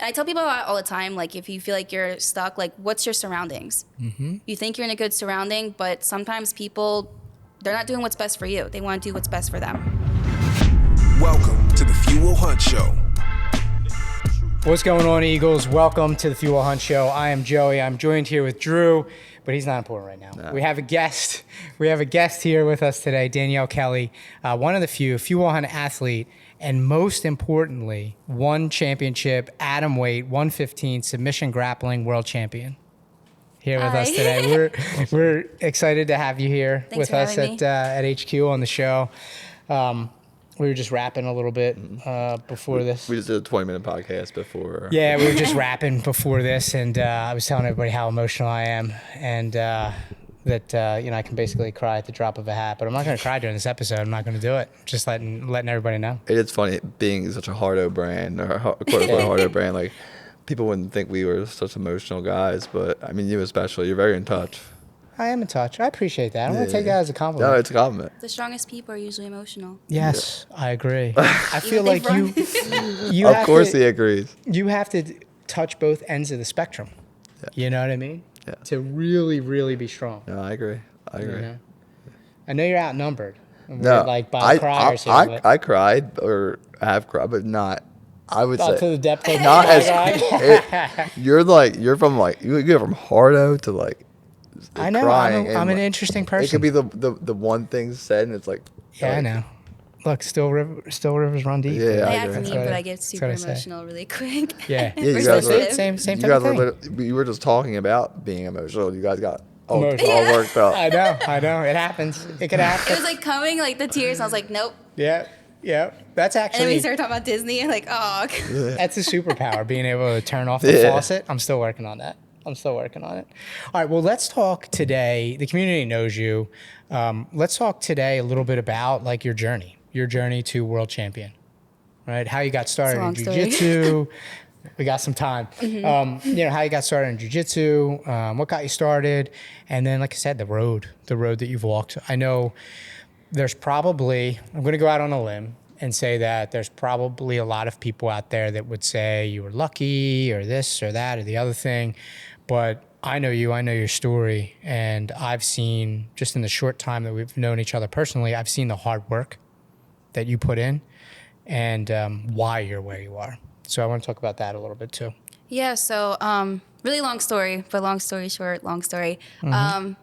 And I tell people all the time, like, if you feel like you're stuck, like, what's your surroundings? Mm-hmm. You think you're in a good surrounding, but sometimes people, they're not doing what's best for you. They want to do what's best for them. Welcome to the Fuel Hunt Show. What's going on, Eagles? Welcome to the Fuel Hunt Show. I am Joey. I'm joined here with Drew, but he's not important right now. No. We have a guest. We have a guest here with us today, Danielle Kelly, one of the few Fuel Hunt athlete, and most importantly, one championship Atomweight 115 submission grappling world champion. Here with us today. We're excited to have you here with us at HQ on the show. We were just rapping a little bit before this. We just did a 20-minute podcast before. Yeah, we were just rapping before this, and I was telling everybody how emotional I am, and that I can basically cry at the drop of a hat. But I'm not going to cry during this episode. I'm not going to do it. Just letting everybody know. It is funny being such a hardo brand, or quote-unquote hardo brand. Like, people wouldn't think we were such emotional guys, but I mean, you especially. You're very in touch. I am in touch. I appreciate that. I want to take that as a compliment. No, it's a compliment. The strongest people are usually emotional. Yes, I agree. I feel like you of course he agrees. You have to touch both ends of the spectrum. Yeah. You know what I mean? Yeah. To really, really be strong. No, I agree. You know? I know you're outnumbered. No, like by criers here, I cried or have cried, but not. I would say to the depth of not as. You're from you go from hardo to like. I know. I'm an interesting person. It could be the one thing said, and it's like. Yeah, I know. Look, still rivers run deep. Yeah, I act mean, but I get super emotional really quick. Yeah, you guys were, same type of thing. You were just talking about being emotional. You guys got all worked up. I know. It happens. It could happen. It was like coming, like the tears. I was like, nope. Yeah. That's actually. And then we started talking about Disney. I'm like, oh. That's a superpower, being able to turn off the faucet. I'm still working on that. All right, well, let's talk today. The community knows you. Let's talk today a little bit about like your journey to world champion, right? How you got started in jiu-jitsu. We got some time. Mm-hmm. How you got started in jiu-jitsu, what got you started, and then, like I said, the road that you've walked. I know there's probably, I'm going to go out on a limb and say that there's probably a lot of people out there that would say you were lucky or this or that or the other thing. But I know you, I know your story, and I've seen, just in the short time that we've known each other personally, I've seen the hard work that you put in and why you're where you are. So I want to talk about that a little bit too. Yeah, so really long story, but long story short, long story. Mm-hmm.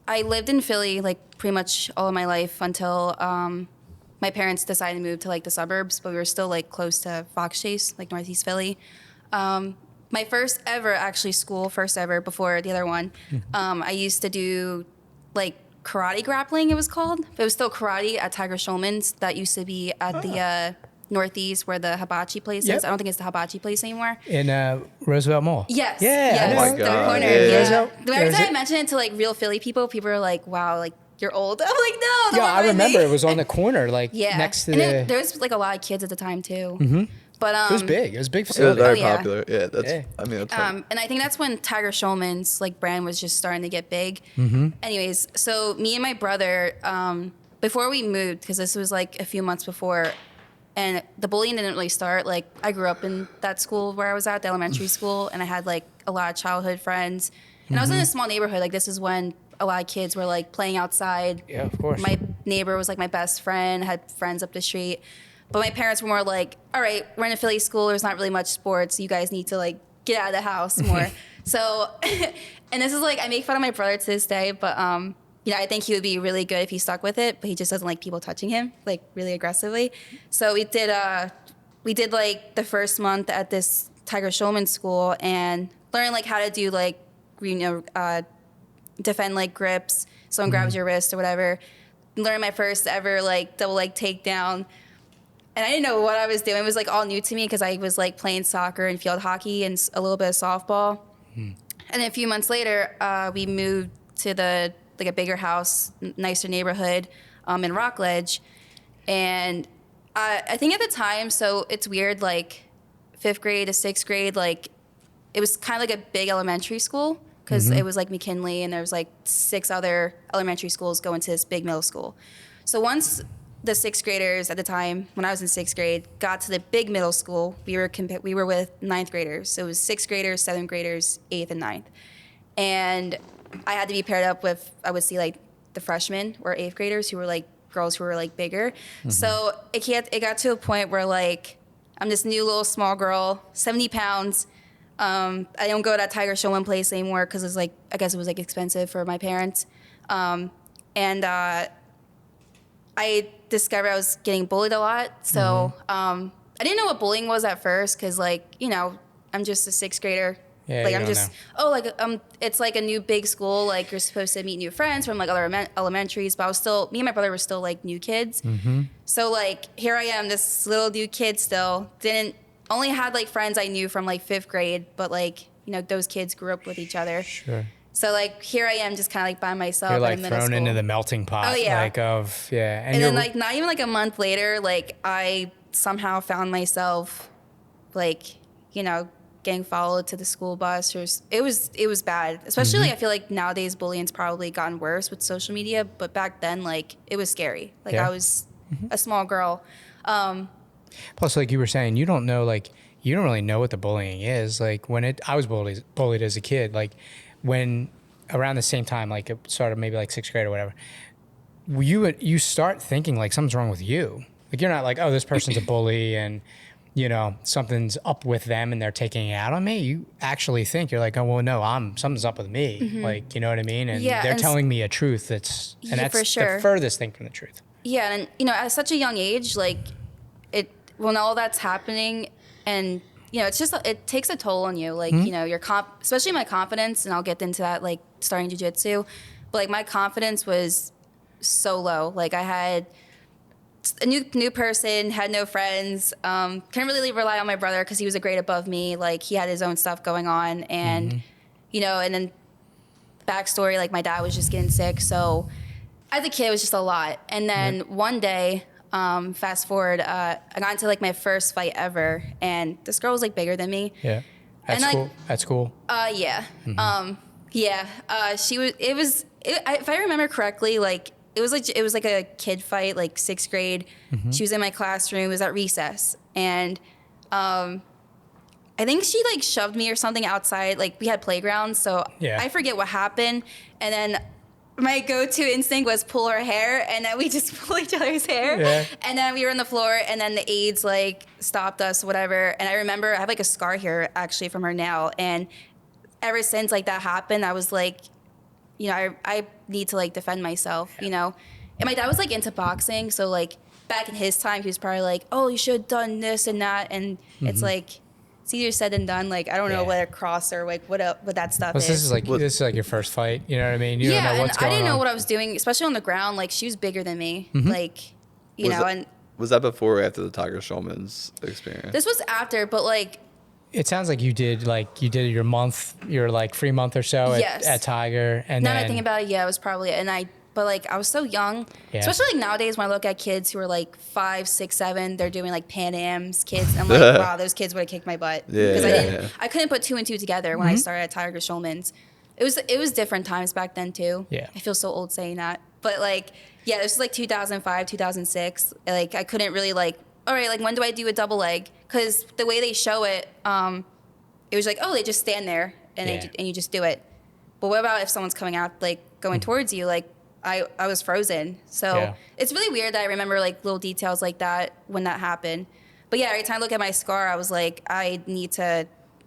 I lived in Philly like pretty much all of my life until my parents decided to move to like the suburbs, but we were still like close to Fox Chase, like Northeast Philly. My first ever before the other one, I used to do like karate grappling, it was called. But it was still karate at Tiger Schulman's. That used to be at the Northeast where the hibachi place is. I don't think it's the hibachi place anymore. In Roosevelt Mall. Yes. Yeah. Yes. Oh my God. Corner. Yeah. Every time I mention it to like real Philly people are like, wow, like you're old. I'm like, no. Yeah, I remember it was on the corner, like next to there was like a lot of kids at the time too. Mm-hmm. But it was big. It was a big facility. It was very popular. Yeah, that's. And I think that's when Tiger Schulman's like brand was just starting to get big. Mm-hmm. Anyways, so me and my brother, before we moved, because this was like a few months before, and the bullying didn't really start. Like I grew up in that school where I was at, the elementary school, and I had like a lot of childhood friends. And I was in a small neighborhood. Like this is when a lot of kids were like playing outside. Yeah, of course. My neighbor was like my best friend. Had friends up the street. But my parents were more like, all right, we're in a Philly school. There's not really much sports. You guys need to like get out of the house more. So, and this is like, I make fun of my brother to this day, but I think he would be really good if he stuck with it, but he just doesn't like people touching him like really aggressively. So we did like the first month at this Tiger Schulman school and learning like how to do like, defend like grips. Someone grabs your wrist or whatever. Learned my first ever like double leg takedown. And I didn't know what I was doing. It was like all new to me because I was like playing soccer and field hockey and a little bit of softball. And then a few months later, we moved to a bigger house, nicer neighborhood in Rockledge. And I think at the time, so it's weird, like 5th grade to 6th grade, like it was kind of like a big elementary school because it was like McKinley and there was like 6 other elementary schools going to this big middle school. So once the sixth graders at the time, when I was in sixth grade, got to the big middle school. We were with ninth graders. So it was sixth graders, seventh graders, eighth and ninth. And I had to be paired up with, I would see like the freshmen or eighth graders who were like girls who were like bigger. So it got to a point where like, I'm this new little small girl, 70 pounds. I don't go to that Tiger Showman place anymore because it's like, I guess it was like expensive for my parents. I discovered I was getting bullied a lot. So I didn't know what bullying was at first because, like, you know, I'm just a sixth grader. Yeah, like, you I'm don't just, know. it's like a new big school. Like, you're supposed to meet new friends from, like, other elementaries. But me and my brother were still, like, new kids. So, like, here I am, this little new kid still. Only had, like, friends I knew from, like, fifth grade. But, like, you know, those kids grew up with each other. Sure. So, like, here I am just kind of, like, by myself You're like in middle thrown school. into the melting pot. Oh, yeah. Like And then, like, not even, like, a month later, like, I somehow found myself, like, you know, getting followed to the school bus. It was bad. Especially, like, I feel like nowadays bullying's probably gotten worse with social media. But back then, like, it was scary. Like, Yeah. I was a small girl. Plus, like you were saying, you don't know, like, you don't really know what the bullying is. Like, I was bullied as a kid, like, when around the same time, like it started maybe like sixth grade or whatever, you start thinking like something's wrong with you. Like, you're not like, oh, this person's a bully and, you know, something's up with them and they're taking it out on me. You actually think, you're like, oh, well, no, something's up with me. Like, you know what I mean? And Yeah, they're and telling me a truth and Yeah, that's for sure. the furthest thing from the truth. Yeah, and, you know, at such a young age, like, when all that's happening and, you know, it takes a toll on you. Like, you know, especially my confidence, and I'll get into that, like, starting jiu-jitsu. But, like, my confidence was so low. Like, I had a new person, had no friends, couldn't really rely on my brother because he was a grade above me. Like, he had his own stuff going on. And, you know, and then backstory, like, my dad was just getting sick. So as a kid, it was just a lot. And then one day, fast forward, I got into like my first fight ever, and this girl was like bigger than me. Yeah. At And, school? At school? Yeah. She was. If I remember correctly, like it was like a kid fight, like sixth grade. She was in my classroom. It was at recess, and I think she like shoved me or something outside. Like, we had playgrounds, so Yeah. I forget what happened, and then my go-to instinct was pull her hair, and then we just pull each other's hair. Yeah. And then we were on the floor, and then the aides like stopped us, whatever. And I remember I have like a scar here actually from her now. And ever since like that happened, I was like, you know, I need to like defend myself, you know. And my dad was like into boxing, so like back in his time, he was probably like, oh, you should have done this and that. And it's like, it's easier said than done. Like, I don't know Yeah. what a cross or like what that stuff Plus, is. this is like your first fight. You know what I mean? You don't know what's going on. I didn't know what I was doing, especially on the ground. Like, she was bigger than me. Like, you know, and Was that before or after the Tiger Showman's experience? this was after, but like, It sounds like you did your like free month or so Yes. at Tiger, and now then that I think about it, yeah, it was probably it. But like, I was so young, Yeah. especially like nowadays when I look at kids who are like 5, 6, 7, they're doing like Pan Am's kids. And I'm like, wow, those kids would have kicked my butt. Yeah, Because I couldn't put 2 and 2 together when I started at Tiger Showman's. It was different times back then too. Yeah. I feel so old saying that. But like, yeah, this was like 2005, 2006. Like, I couldn't really like, all right, like, when do I do a double leg? Because the way they show it, it was like, oh, they just stand there and Yeah. and you just do it. But what about if someone's coming out, like going towards you? Like, I was frozen. So Yeah. it's really weird that I remember like little details like that when that happened. But yeah, every time I look at my scar, I was like, I need to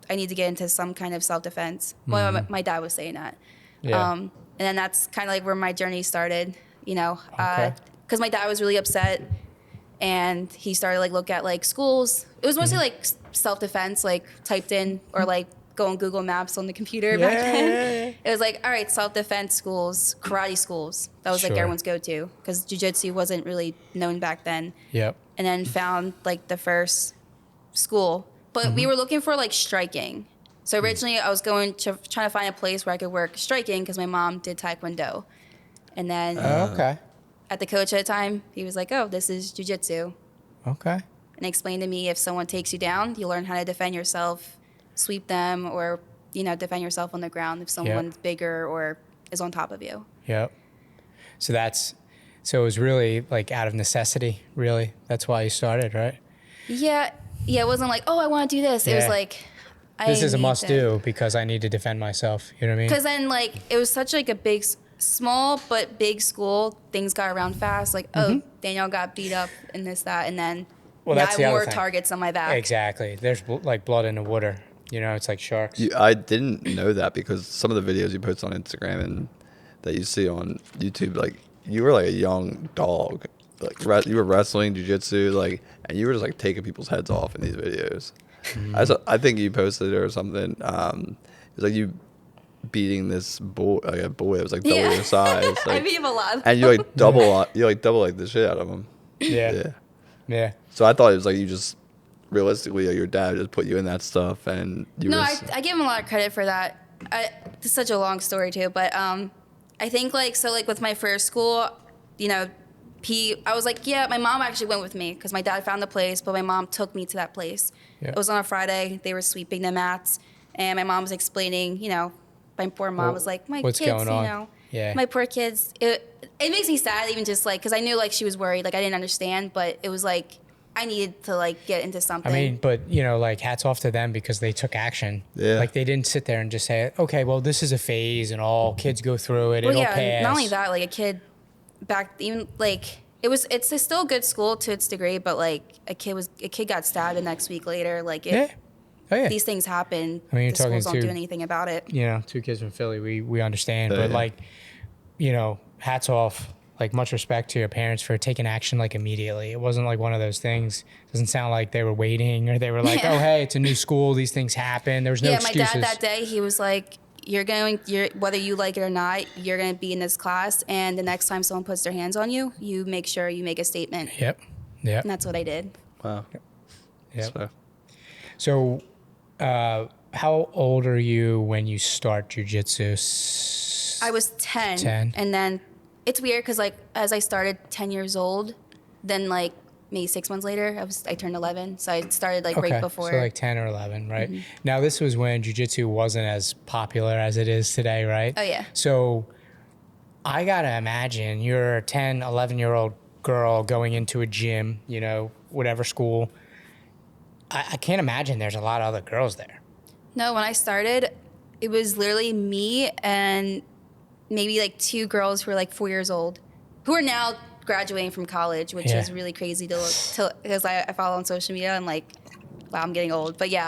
get into some kind of self-defense. Well, my dad was saying that. Yeah. And then that's kind of like where my journey started, you know, Okay. because my dad was really upset and he started like look at like schools. It was mostly like self-defense, like typed in or like go on Google Maps on the computer back then. It was like, all right, self-defense schools, karate schools. That was like Sure. everyone's go-to because jiu-jitsu wasn't really known back then. Yep. And then found like the first school. But we were looking for like striking. So originally I was trying to find a place where I could work striking because my mom did Taekwondo. And then Okay. at the coach at the time, he was like, oh, this is jiu-jitsu. Okay. And explained to me if someone takes you down, you learn how to defend yourself, sweep them, or, you know, defend yourself on the ground if someone's bigger or is on top of you. Yep. So that's So it was really like out of necessity, really. That's why you started, right? Yeah. Yeah. It wasn't like, oh, I want to do this. It was Yeah. like, This is a must do because I need to defend myself. You know what I mean? Because then, like, it was such like a big, small but big school. Things got around fast. Like, oh, Danielle got beat up and this, that, and then Well, now that's I the have other more thing. targets on my back. Exactly. There's like blood in the water. You know, it's like sharks. I didn't know that because some of the videos you post on Instagram and that you see on YouTube, like you were like a young dog, like you were wrestling, jiu-jitsu, like, and you were just like taking people's heads off in these videos. I think you posted it or something. It was like you beating this boy, like a boy that was like double your size. I Like, beat him a lot. and you like double like the shit out of him. Yeah. Yeah. So I thought it was like you just realistically, like, your dad just put you in that stuff, and you No, were. I give him a lot of credit for that. It's such a long story too, but I think like with my first school, you know, I was like, yeah, my mom actually went with me because my dad found the place, but my mom took me to that place. Yeah. It was on a Friday. They were sweeping the mats, and my mom was explaining, you know, my poor mom was like, my what's kids, going on? you know, Yeah. my poor kids. It makes me sad even just like because I knew like she was worried, like I didn't understand, but it was like I needed to like get into something. I mean, but you know, like hats off to them because they took action. Yeah. Like they didn't sit there and just say, okay, well, this is a phase and all kids go through it. well, It'll yeah, pass. not only that, like a kid back even like it's still a good school to its degree, but like a kid got stabbed the next week later. Like Yeah. Oh yeah. these things happen. I mean, you're the talking schools don't do to- anything about it. You know, 2 kids from Philly, we understand, Yeah, but yeah. like, you know, hats off. Like much respect to your parents for taking action like immediately. It wasn't like one of those things. Doesn't sound like they were waiting or they were like, Yeah. oh hey, it's a new school. These things happen. There was no Yeah, excuses. my dad that day he was like, you're whether you like it or not, you're gonna be in this class, and the next time someone puts their hands on you, you make sure you make a statement. Yep. Yep. And that's what I did. Wow. Yep. So, So, how old are you when you start jujitsu? I was 10, 10. and then it's weird because like as I started 10 years old, then like maybe 6 months later I turned 11, so I started like right before. So like 10 or 11, right? Mm-hmm. Now this was when jiu-jitsu wasn't as popular as it is today, right? Oh, yeah. So I gotta imagine you're a 10, 11-year-old girl going into a gym, you know, whatever school. I can't imagine there's a lot of other girls there. No, when I started, it was literally me and maybe like 2 girls who were like 4 years old, who are now graduating from college, which Yeah. is really crazy to look because I follow on social media and like, wow, I'm getting old. But yeah,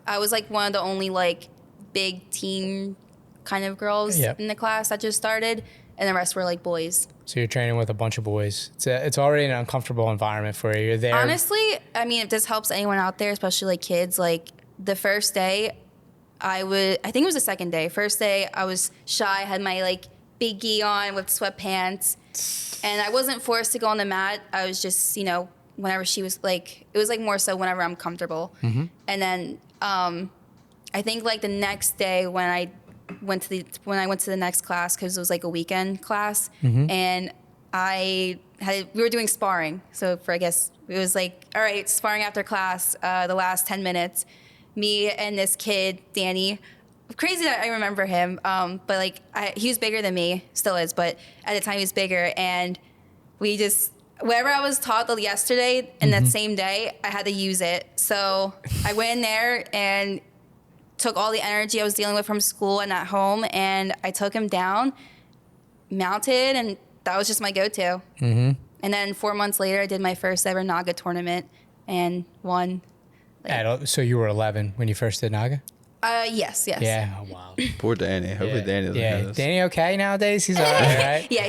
I was like one of the only like big teen kind of girls Yep. in the class that just started, and the rest were like boys. So you're training with a bunch of boys. It's already an uncomfortable environment for you. You're there. Honestly, I mean, if this helps anyone out there, especially like kids, like the first day, I think it was the second day. First day, I was shy, had my like big gi on with sweatpants, and I wasn't forced to go on the mat. I was just, you know, whenever she was like, it was like more so whenever I'm comfortable. Mm-hmm. And then I think like the next day when I went to the next class, because it was like a weekend class, Mm-hmm. and we were doing sparring. So I guess it was like, all right, sparring after class, the last 10 minutes, me and this kid, Danny. Crazy that I remember him, but like he was bigger than me, still is, but at the time he was bigger, and we just whatever I was taught yesterday and that same day, I had to use it. So I went in there and took all the energy I was dealing with from school and at home, and I took him down, mounted, and that was just my go-to. Mm-hmm. And then 4 months later, I did my first ever Naga tournament and won. So you were 11 when you first did Naga? Yes. Yeah. Oh, wow. poor Danny. Hopefully Danny doesn't hear this. Danny okay nowadays? He's all right, right? Yeah,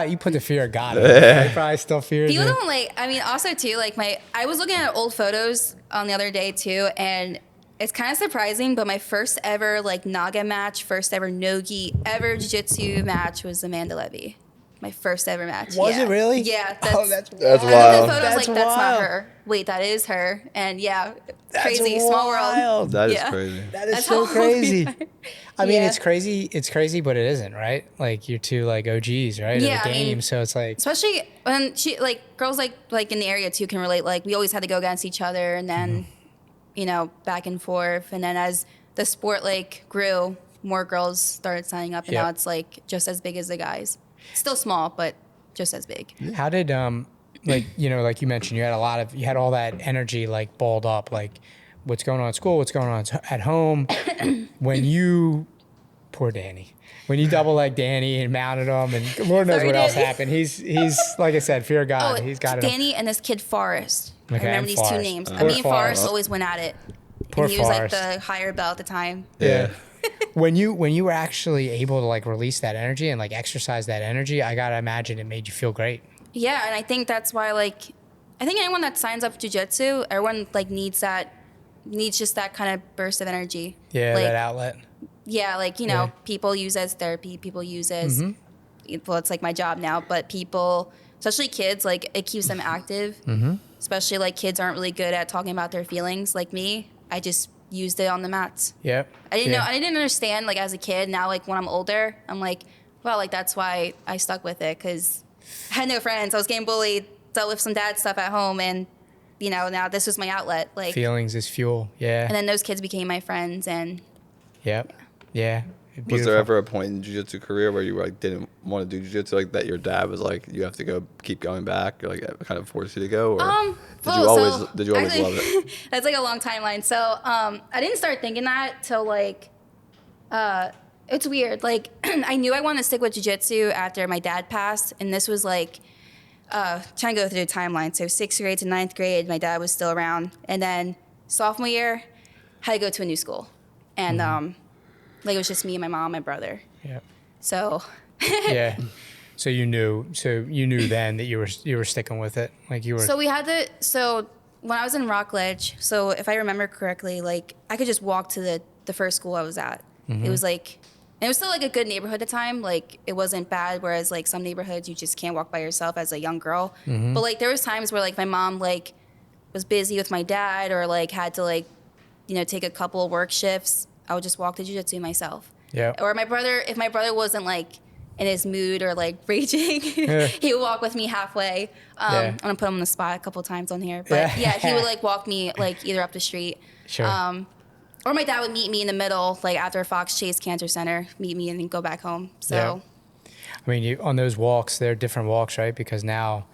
You put the fear of God in him. He probably still fears People it. don't like, I mean, also too, like I was looking at old photos on the other day too, and it's kind of surprising, but my first ever like Naga match, first ever no-gi, ever jiu-jitsu match was Amanda Levy. My first ever match. Was yeah. it really? Yeah. That's I That's looked at the wild. photos, That's like, that's not wild. her. Wait, that is her. And yeah, That's crazy, small world. wild. That is Yeah. crazy. That is That's so how old we crazy. are. I mean, Yeah. it's crazy, but it isn't, right? Like you're two like OGs, right? Yeah, Of the I mean- game, so it's like Especially when girls like in the area too can relate. Like we always had to go against each other, and then you know, back and forth. And then as the sport like grew, more girls started signing up, and Yep. now it's like just as big as the guys. Still small, but just as big. How did like like you mentioned, you had all that energy like balled up, like what's going on at school, what's going on at home. When you, poor Danny, when you double leg Danny and mounted him, and Lord knows what else happened. He's like I said, fear of God. He's got it. Danny and this kid Forrest. Okay, I remember these Forrest. two names. Poor Me and Forrest Forrest. always went at it. Poor And he was like Forrest. the higher belt at the time. Yeah. When you were actually able to like release that energy and like exercise that energy, I gotta imagine it made you feel great. Yeah, and I think that's why I think anyone that signs up for jiu-jitsu, everyone like needs just that kind of burst of energy. Yeah, like, that outlet. Yeah, people use it as therapy. People use it as, well, it's like my job now, but people, especially kids, like it keeps them active. Especially like kids aren't really good at talking about their feelings. Like me, I just used it on the mats. Yep. I didn't understand like as a kid. Now like when I'm older, I'm like, well, like that's why I stuck with it, because I had no friends. I was getting bullied, dealt with some dad stuff at home, and now this was my outlet. Like Feelings is fuel. Yeah. and then those kids became my friends, and Yep. Yeah. Was Beautiful. there ever a point in jiu-jitsu career where you like didn't want to do jiu-jitsu, like that your dad was like, you have to keep going back, or like kind of forced you to go, or did you always love it? That's like a long timeline. So I didn't start thinking that till like it's weird. Like I knew I wanted to stick with jiu-jitsu after my dad passed, and this was like trying to go through the timeline. So 6th grade to 9th grade, my dad was still around, and then sophomore year, had to go to a new school, and like it was just me and my mom, and my brother. Yep. So Yeah. So you knew then that you were sticking with it, like you were. So when I was in Rockledge, so if I remember correctly, like I could just walk to the first school I was at. It was like, and it was still like a good neighborhood at the time. Like it wasn't bad. Whereas like some neighborhoods you just can't walk by yourself as a young girl. But like there was times where like my mom like was busy with my dad, or like had to like, take a couple of work shifts. I would just walk to jiu-jitsu myself. Yeah. Or if my brother wasn't like in his mood or like raging, he would walk with me halfway. I'm gonna put him on the spot a couple times on here, but yeah, he would like walk me like either up the street, Sure. or my dad would meet me in the middle, like after Fox Chase Cancer Center, meet me and then go back home. So, I mean, on those walks, they're different walks, right? Because now,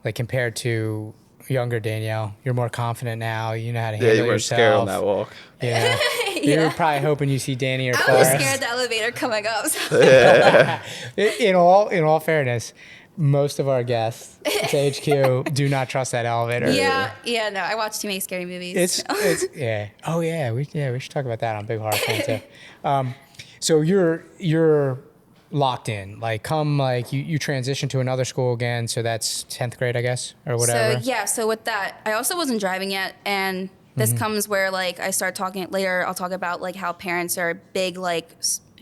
like compared to younger Danielle, you're more confident now. You know how to handle Yeah, you weren't yourself. scared on that walk. Yeah. You were probably hoping you see Danny or I was Forrest. scared the elevator coming up. So. In all fairness, most of our guests at HQ do not trust that elevator. Yeah, no, I watch too many scary movies. It's yeah. Oh yeah, we should talk about that on Big Horror Fan too. So you're locked in. Like come like you transition to another school again. So that's 10th grade, I guess, or whatever. So with that, I also wasn't driving yet, and this comes where like I start talking later. I'll talk about like how parents are big, like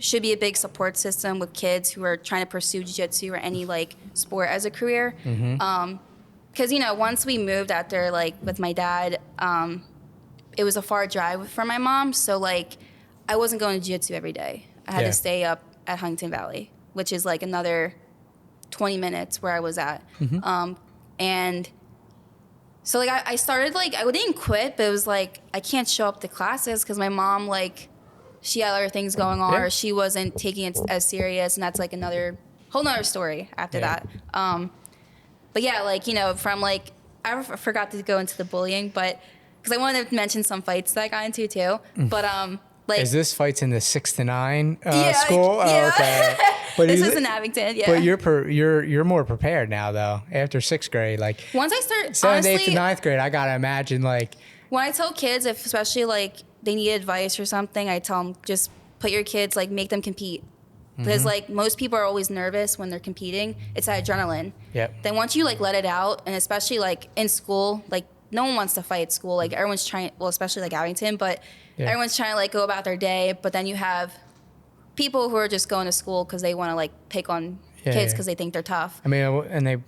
should be a big support system with kids who are trying to pursue jiu-jitsu or any like sport as a career. Because once we moved out there, like with my dad, it was a far drive for my mom, so like I wasn't going to jiu-jitsu every day. I had to stay up at Huntington Valley, which is like another 20 minutes where I was at. And so like I started like, I didn't quit, but it was like I can't show up to classes because my mom like, she had other things going on, or she wasn't taking it as serious, and that's like whole nother story after that. But yeah, like, from like, I forgot to go into the bullying, but because I wanted to mention some fights that I got into too. But like, is this fights in the 6 to 9 Yeah, school? yeah. Oh, okay. But this was in Abington, yeah. But you're more prepared now though. After 6th grade, like once I start 7th, 8th, and 9th grade, I gotta imagine like when I tell kids, if especially like they need advice or something, I tell them just put your kids, like make them compete. Because like most people are always nervous when they're competing. It's that adrenaline. Yep. Then once you like let it out, and especially like in school, like no one wants to fight at school. Like everyone's trying, well, especially like Abington, but everyone's trying to like go about their day. But then you have people who are just going to school because they want to like pick on kids because they think they're tough. I mean, and they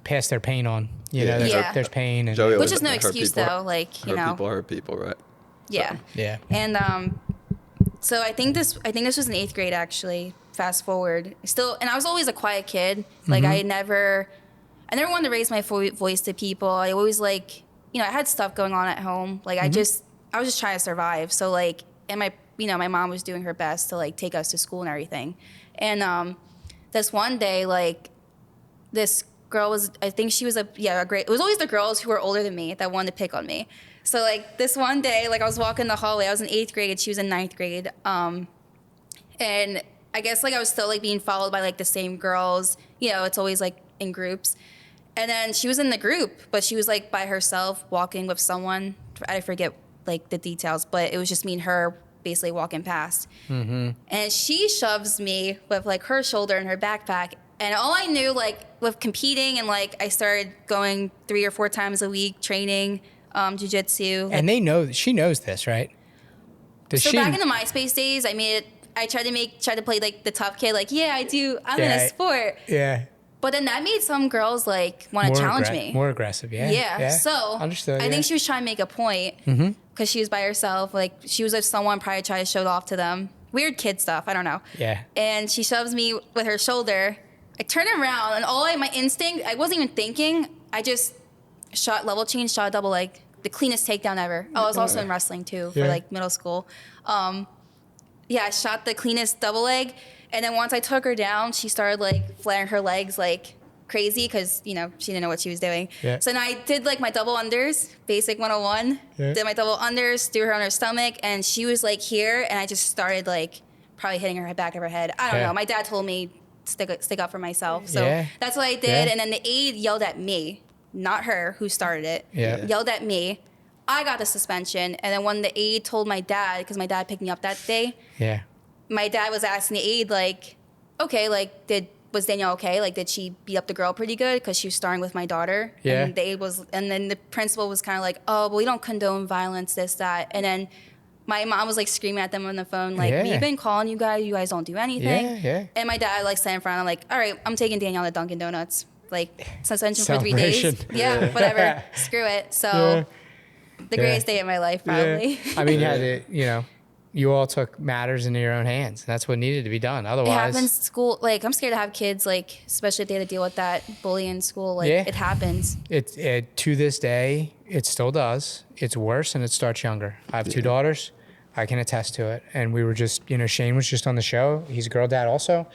pass their pain on. There's pain, and Joey which is no hurt excuse people. though. Like Hurt people, right? Yeah. Yeah. And so I think this was in 8th grade actually. Fast forward, and I was always a quiet kid. Like I never wanted to raise my voice to people. I always like, I had stuff going on at home. Like I was just trying to survive. So like, and my mom was doing her best to like take us to school and everything. And this one day, like this girl was, I think she was a great, it was always the girls who were older than me that wanted to pick on me. So like this one day, like I was walking the hallway, I was in 8th grade, she was in 9th grade. And I guess like I was still like being followed by like the same girls, it's always like in groups. And then she was in the group, but she was like by herself walking with someone. I forget like the details, but it was just me and her basically walking past. Mm-hmm. And she shoves me with like her shoulder and her backpack. And all I knew, like with competing, and like I started going 3 or 4 times a week training jiu-jitsu. And she knows this, right? Back in the MySpace days, I tried to play like the tough kid, like, yeah, I do, I'm in a sport. Yeah. But then that made some girls like want to challenge me. More aggressive, yeah. Yeah. So understood. I think she was trying to make a point because she was by herself. Like she was with someone, probably trying to show it off to them. Weird kid stuff. I don't know. Yeah. And she shoves me with her shoulder. I turn around and my instinct, I wasn't even thinking. I just shot level change, shot a double leg, the cleanest takedown ever. Oh, I was also in wrestling too for like middle school. I shot the cleanest double leg. And then once I took her down, she started like flaring her legs like crazy because, she didn't know what she was doing. Yeah. So then I did like my double unders, basic 101. Yeah. Did my double unders, threw her on her stomach, and she was like here, and I just started like probably hitting her back of her head. I don't know. My dad told me stick up for myself. So that's what I did. And then the aide yelled at me, not her who started it. Yeah. Yelled at me. I got the suspension. And then when the aide told my dad, because my dad picked me up that day. Yeah. My dad was asking the aide, like, okay, like, was Danielle okay? Like, did she beat up the girl pretty good? Because she was starring with my daughter. Yeah. And the aide and then the principal was kind of like, oh, well, we don't condone violence, this, that. And then my mom was like screaming at them on the phone, like, we've been calling you guys don't do anything. Yeah, yeah. And my dad like sat in front, I'm like, all right, I'm taking Danielle to Dunkin' Donuts. Like, suspension for 3 days. Yeah, whatever. Screw it. So, the greatest day of my life, probably. Yeah. I mean, you had to, you all took matters into your own hands. That's what needed to be done. Otherwise, it happens in school. Like, I'm scared to have kids, like, especially if they have to deal with that bullying in school. Like, it happens. It to this day, it still does. It's worse and it starts younger. I have 2 daughters. I can attest to it. And we were just, Shane was just on the show. He's a girl dad also.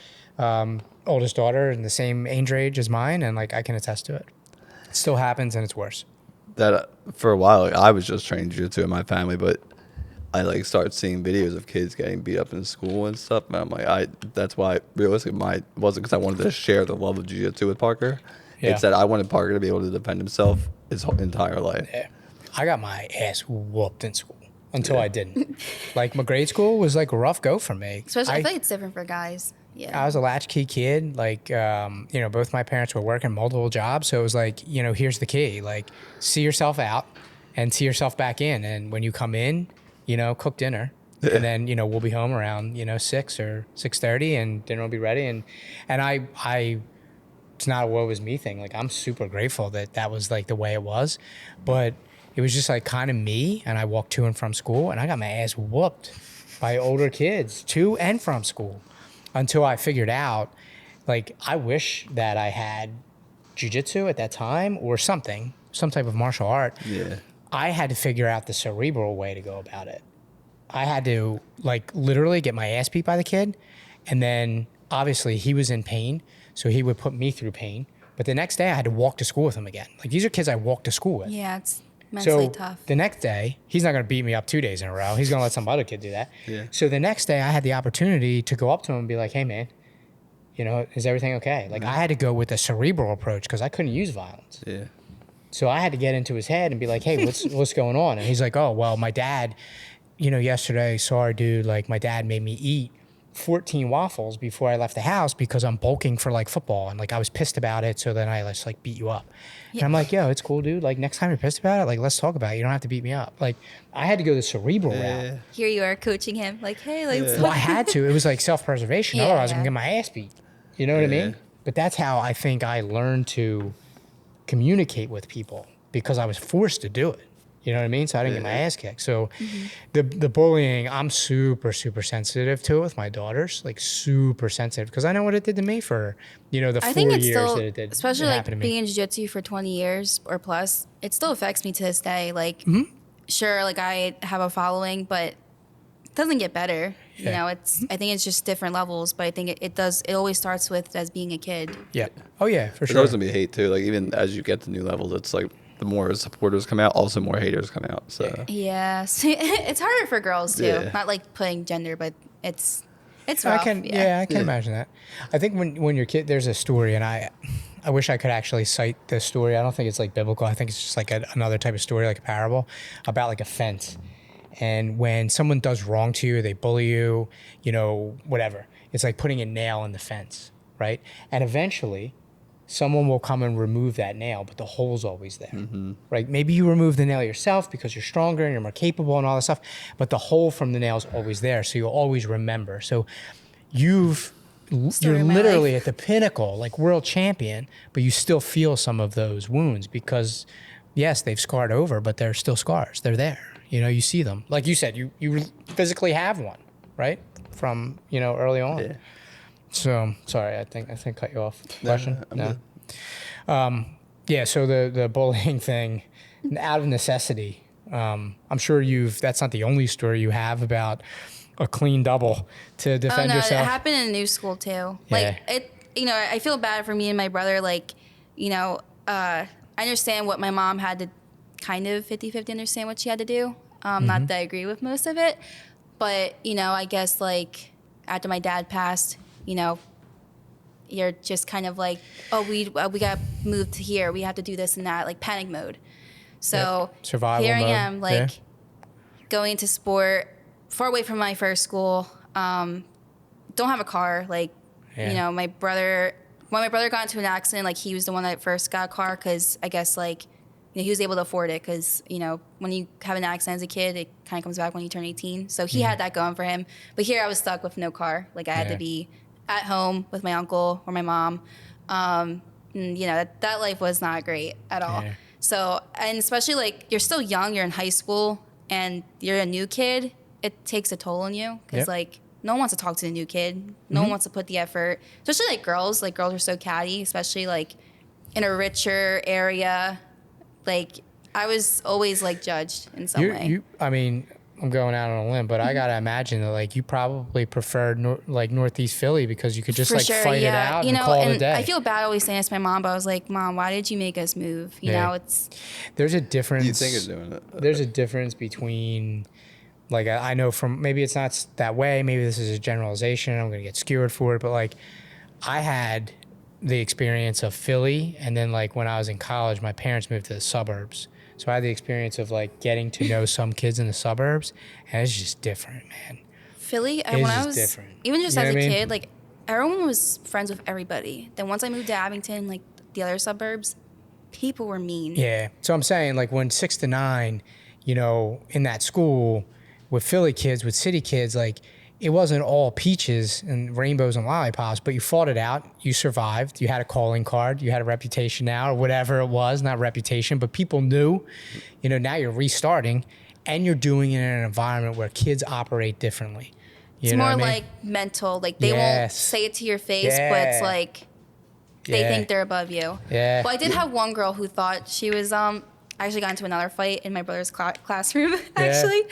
Oldest daughter in the same age range as mine. And, like, I can attest to it. It still happens and it's worse. That for a while, I was just training jiu-jitsu in my family, but I like started seeing videos of kids getting beat up in school and stuff. And I'm like, that's why realistically wasn't because I wanted to share the love of jiu-jitsu with Parker. Yeah. It's that I wanted Parker to be able to defend himself his whole entire life. Yeah. I got my ass whooped in school until I didn't. Like, my grade school was like a rough go for me. Especially, I feel like it's different for guys. Yeah. I was a latchkey kid. Like, both my parents were working multiple jobs. So it was like, here's the key. Like, see yourself out and see yourself back in. And when you come in, cook dinner. And then, we'll be home around, 6 or 6:30 and dinner will be ready. And I it's not a woe is me thing. Like, I'm super grateful that was like the way it was. But it was just like kind of me. And I walked to and from school and I got my ass whooped by older kids to and from school. Until I figured out, like, I wish that I had jiu-jitsu at that time or some type of martial art. Yeah. I had to figure out the cerebral way to go about it. I had to, like, literally get my ass beat by the kid. And then, obviously, he was in pain, so he would put me through pain. But the next day, I had to walk to school with him again. Like, these are kids I walked to school with. Yeah, it's mentally tough. The next day, he's not going to beat me up 2 days in a row. He's going to let some other kid do that. Yeah. So the next day, I had the opportunity to go up to him and be like, hey, man, is everything okay? Like, I had to go with a cerebral approach because I couldn't use violence. Yeah. So I had to get into his head and be like, hey, what's going on? And he's like, oh, well, my dad, yesterday, sorry, dude, like, my dad made me eat 14 waffles before I left the house because I'm bulking for, like, football. And, like, I was pissed about it, so then I just, like, beat you up. Yeah. And I'm like, yo, it's cool, dude. Like, next time you're pissed about it, like, let's talk about it. You don't have to beat me up. Like, I had to go the cerebral route. Here you are coaching him. Like, hey, like, well, I had to. It was, like, self-preservation. Otherwise, I'm going to get my ass beat. You know what I mean? But that's how I think I learned to communicate with people because I was forced to do it. You know what I mean? So I didn't get my ass kicked. So the bullying, I'm super, super sensitive to it with my daughters, like super sensitive because I know what it did to me for, the 4 years that it did. Especially like being in jiu-jitsu for 20 years or plus, it still affects me to this day. Like, sure, like I have a following, but it doesn't get better. You know, I think it's just different levels, but I think it always starts with as being a kid. Yeah. Oh yeah, for There's sure. always gonna be hate too. Like even as you get to new levels, it's like the more supporters come out, also more haters come out. So Yeah, so it's harder for girls too. Yeah. Not like putting gender, but it's rough. I can imagine that. I think when you're a kid, there's a story, and I wish I could actually cite this story. I don't think it's like biblical. I think it's just like another type of story, like a parable about like a fence. And when someone does wrong to you, they bully you, you know, whatever. It's like putting a nail in the fence, right? And eventually, someone will come and remove that nail, but the hole's always there, right? Maybe you remove the nail yourself because you're stronger and you're more capable and all this stuff, but the hole from the nail's always there, so you'll always remember. So you're literally at the pinnacle, like world champion, but you still feel some of those wounds because, yes, they've scarred over, but they're still scars. They're there. You know, you see them. Like you said, you physically have one, right? From, you know, early on. yeah. So, sorry, I think cut you off. Question? I'm No. Yeah, so the bullying thing, out of necessity, I'm sure that's not the only story you have about a clean double to defend yourself. It happened in a new school too. Yeah. Like I feel bad for me and my brother. Like, you know, I understand what my mom had to kind of 50-50 understand what she had to do. Not that I agree with most of it, but, you know, I guess like after my dad passed, you know, you're just kind of like, oh, we got moved to here. We have to do this and that, like panic mode. So Survival here I mode. am, like going into sport, far away from my first school. Don't have a car. Like, you know, when my brother got into an accident, like he was the one that first got a car because I guess like, you know, he was able to afford it because, you know, when you have an accident as a kid, it kind of comes back when you turn 18. So he had that going for him. But here I was stuck with no car. Like I had to be at home with my uncle or my mom. And, you know, that life was not great at all. Yeah. So, and especially like you're still young, you're in high school and you're a new kid, it takes a toll on you because like no one wants to talk to the new kid. No one wants to put the effort, especially like girls. Like girls are so catty, especially like in a richer area. Like I was always like judged in some way. I mean, I'm going out on a limb, but I gotta imagine that like you probably preferred Northeast Philly because you could just For like sure, fight it out you and know, call and it a day. I feel bad always saying this to my mom, but I was like, Mom, why did you make us move? You know, it's There's a difference. You think of doing it? There's a difference between, like I know from maybe it's not that way. Maybe this is a generalization. I'm gonna get skewered for it, but like I had the experience of Philly, and then like when I was in college, my parents moved to the suburbs. So I had the experience of like getting to know some kids in the suburbs, and it's just different, man. Philly. It's When I just was different. even just You know as a what I mean? kid, like everyone was friends with everybody. Then once I moved to Abington, like the other suburbs, people were mean. Yeah. So I'm saying like when 6 to 9, you know, in that school with Philly kids, with city kids, like it wasn't all peaches and rainbows and lollipops, but you fought it out. You survived. You had a calling card. You had a reputation now or whatever it was, not reputation, but people knew, you know, now you're restarting and you're doing it in an environment where kids operate differently. You It's know more what I mean? like mental. Like they won't Yes. say it to your face, but it's Yeah. like they Yeah. think they're above you. Yeah. Well, I did have one girl who thought she was. I actually got into another fight in my brother's classroom. Actually,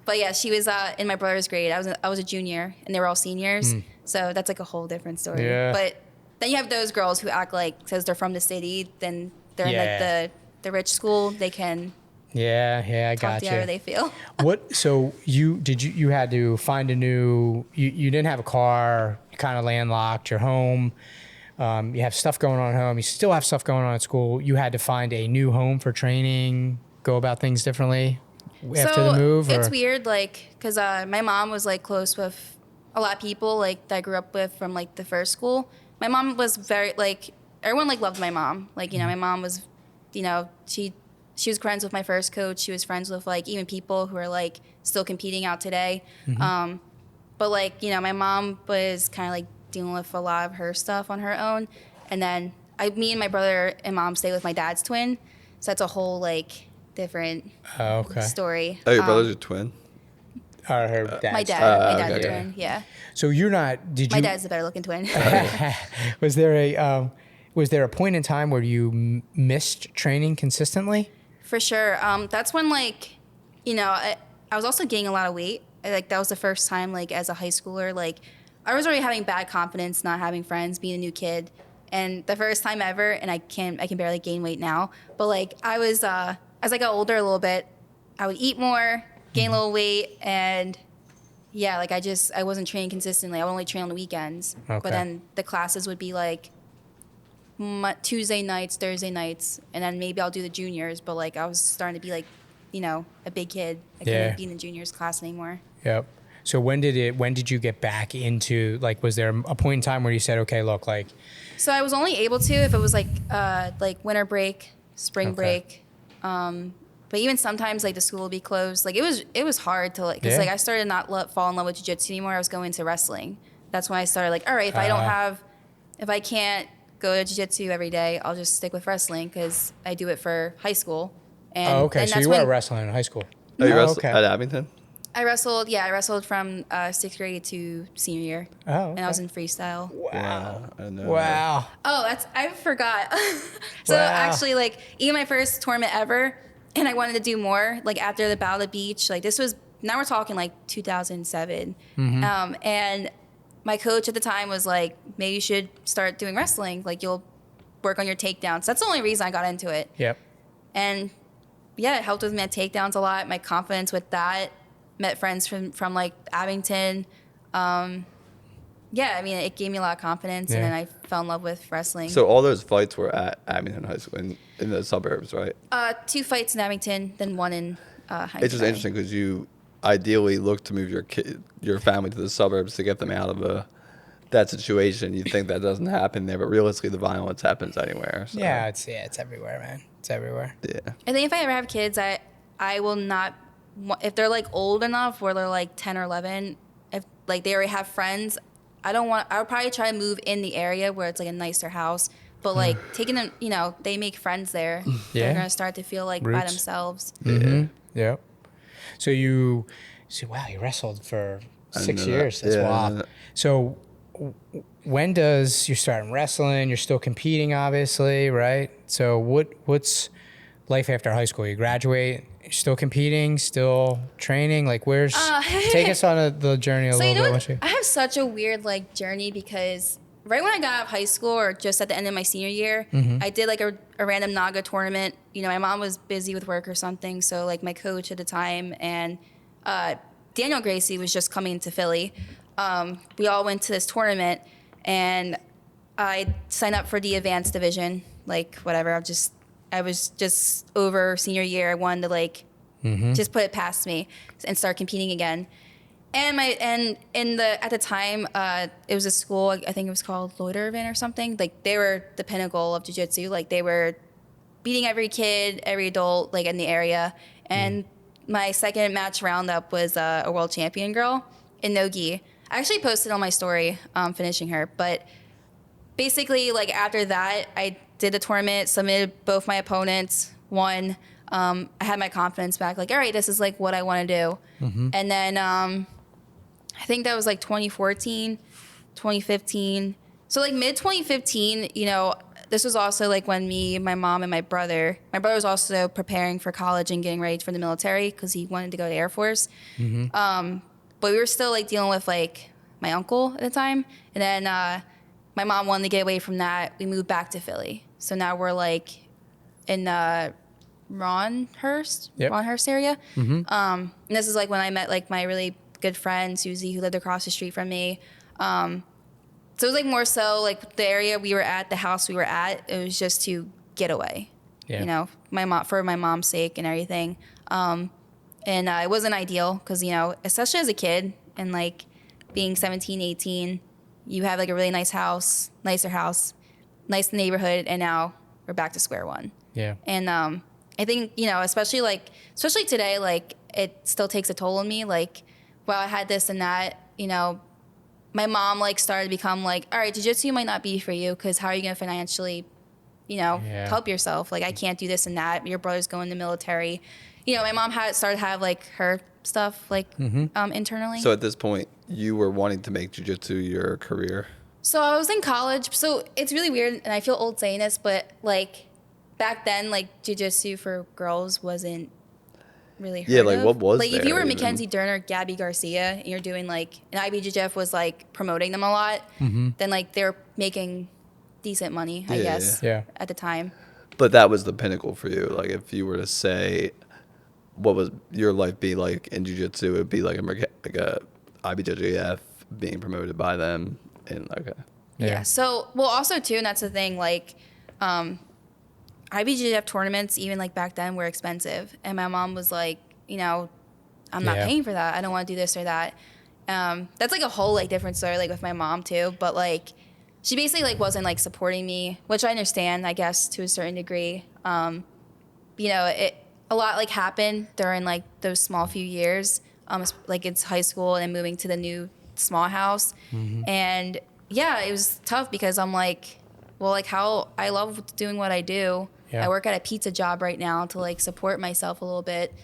but yeah, she was in my brother's grade. I was a junior, and they were all seniors. So that's like a whole different story. Yeah. But then you have those girls who act like because they're from the city, then they're in Yeah. like the rich school. They can Yeah, I talk got to you. however they feel. So you had to find you didn't have a car, you kind of landlocked your home. You have stuff going on at home. You still have stuff going on at school. You had to find a new home for training, go about things differently after the move? It's or- weird, like, because my mom was, like, close with a lot of people, like, that I grew up with from, like, the first school. My mom was very, like, everyone, like, loved my mom. Like, you know, my mom was, you know, she was friends with my first coach. She was friends with, like, even people who are, like, still competing out today. But, like, you know, my mom was kind of, like, dealing with a lot of her stuff on her own. And then me and my brother and mom stayed with my dad's twin. So that's a whole, like, different story. Oh, your brother's a twin? Or her dad's. My dad's okay, a okay. twin, yeah. So you're not, My dad's a better looking twin. was there a point in time where you missed training consistently? For sure. That's when, like, you know, I was also gaining a lot of weight. like that was the first time like as a high schooler, like I was already having bad confidence, not having friends, being a new kid. And the first time ever, and I can barely gain weight now, but like I was as I got older a little bit, I would eat more, gain a little weight, and yeah, like I wasn't training consistently. I would only train on the weekends. Okay. But then the classes would be like Tuesday nights, Thursday nights, and then maybe I'll do the juniors, but like I was starting to be like, you know, a big kid. I couldn't be in the juniors class anymore. Yep. So when did you get back into, like, was there a point in time where you said, okay, look, like. So I was only able to if it was like winter break, spring break. But even sometimes like the school would be closed. Like it was hard to like, cause like I started not fall in love with jiu-jitsu anymore. I was going to wrestling. That's when I started like, all right, if I can't go to jiu-jitsu every day, I'll just stick with wrestling because I do it for high school. And, okay. and So you were wrestling in high school. Oh, you wrestled at Abington? I wrestled from 6th grade to senior year. Oh, okay. And I was in freestyle. Wow. I know. Wow. Oh, I forgot. So actually, like, even my first tournament ever, and I wanted to do more, like, after the Battle of the Beach, like, now we're talking, like, 2007. And my coach at the time was like, maybe you should start doing wrestling. Like, you'll work on your takedowns. That's the only reason I got into it. Yep. And, yeah, it helped with my takedowns a lot, my confidence with that. Met friends from like Abington. Yeah, I mean, it gave me a lot of confidence, and then I fell in love with wrestling. So all those fights were at Abington High School in the suburbs, right? 2 fights in Abington, then 1 in Huntington. It's just interesting because you ideally look to move your family to the suburbs to get them out of that situation. You think that doesn't happen there, but realistically, the violence happens anywhere. So. Yeah, it's everywhere, man. It's everywhere. Yeah. I think if I ever have kids, I will not. If they're like old enough where they're like 10 or 11, if like they already have friends, I would probably try to move in the area where it's like a nicer house. But like taking them, you know, they make friends there. They're going to start to feel like by themselves. Mm-hmm. Yeah. So you wrestled for 6 years. That's wild. So when does you start wrestling? You're still competing, obviously, right? So what's life after high school? You graduate, you're still competing, still training? Like, take us on the journey a little bit. I have such a weird like journey because right when I got out of high school or just at the end of my senior year, I did like a random Naga tournament. You know, my mom was busy with work or something, so like my coach at the time and Danielle Gracie was just coming to Philly. We all went to this tournament, and I signed up for the advanced division. Like whatever, I was just over senior year. I wanted to like just put it past me and start competing again. And at the time, it was a school, I think it was called Loitervin or something. Like they were the pinnacle of jiu-jitsu. Like they were beating every kid, every adult like in the area. And my second match roundup was a world champion girl in no-gi. I actually posted on my story finishing her, but basically like after that, I did the tournament, submitted both my opponents, won. I had my confidence back, like, all right, this is like what I want to do. And then I think that was like 2014, 2015. So like mid 2015, you know, this was also like when me, my mom, and my brother was also preparing for college and getting ready for the military because he wanted to go to the Air Force. But we were still like dealing with like my uncle at the time. And then my mom wanted to get away from that. We moved back to Philly. So now we're like in Ronhurst area. And this is like when I met like my really good friend Susie, who lived across the street from me. So it was like more so like the area we were at, the house we were at, it was just to get away. You know, for my mom's sake and everything. And it wasn't ideal because, you know, especially as a kid and like being 17, 18, you have like a really nice house, nicer house, nice neighborhood, and now we're back to square one. Yeah. And I think, you know, especially today, like it still takes a toll on me. Like, well, I had this and that, you know, my mom like started to become like, all right, jiu-jitsu might not be for you because how are you going to financially, you know, help yourself? Like, I can't do this and that. Your brother's going to the military. You know, my mom started to have like her stuff like internally. So at this point, you were wanting to make jiu-jitsu your career? So I was in college. So it's really weird, and I feel old saying this, but like back then, like jiu-jitsu for girls wasn't really heard Yeah, like, of. what was like if you there were even? Mackenzie Dern, Gabby Garcia, and you're doing like an IBJJF was like promoting them a lot, then like they're making decent money, I Yeah, guess, yeah. at the time. But that was the pinnacle for you. Like, if you were to say, what was your life be like in jiu-jitsu, it would be like a IBJJF being promoted by them. And okay. Yeah. So, well, also too, and that's the thing, like, IBJJF tournaments, even like back then, were expensive. And my mom was like, you know, I'm not paying for that. I don't want to do this or that. That's like a whole like different story, like with my mom too. But like, she basically like wasn't like supporting me, which I understand, I guess, to a certain degree. You know, a lot like happened during like those small few years, like it's high school and then moving to the new small house. And yeah, it was tough because I'm like, well, like how I love doing what I do. I work at a pizza job right now to like support myself a little bit.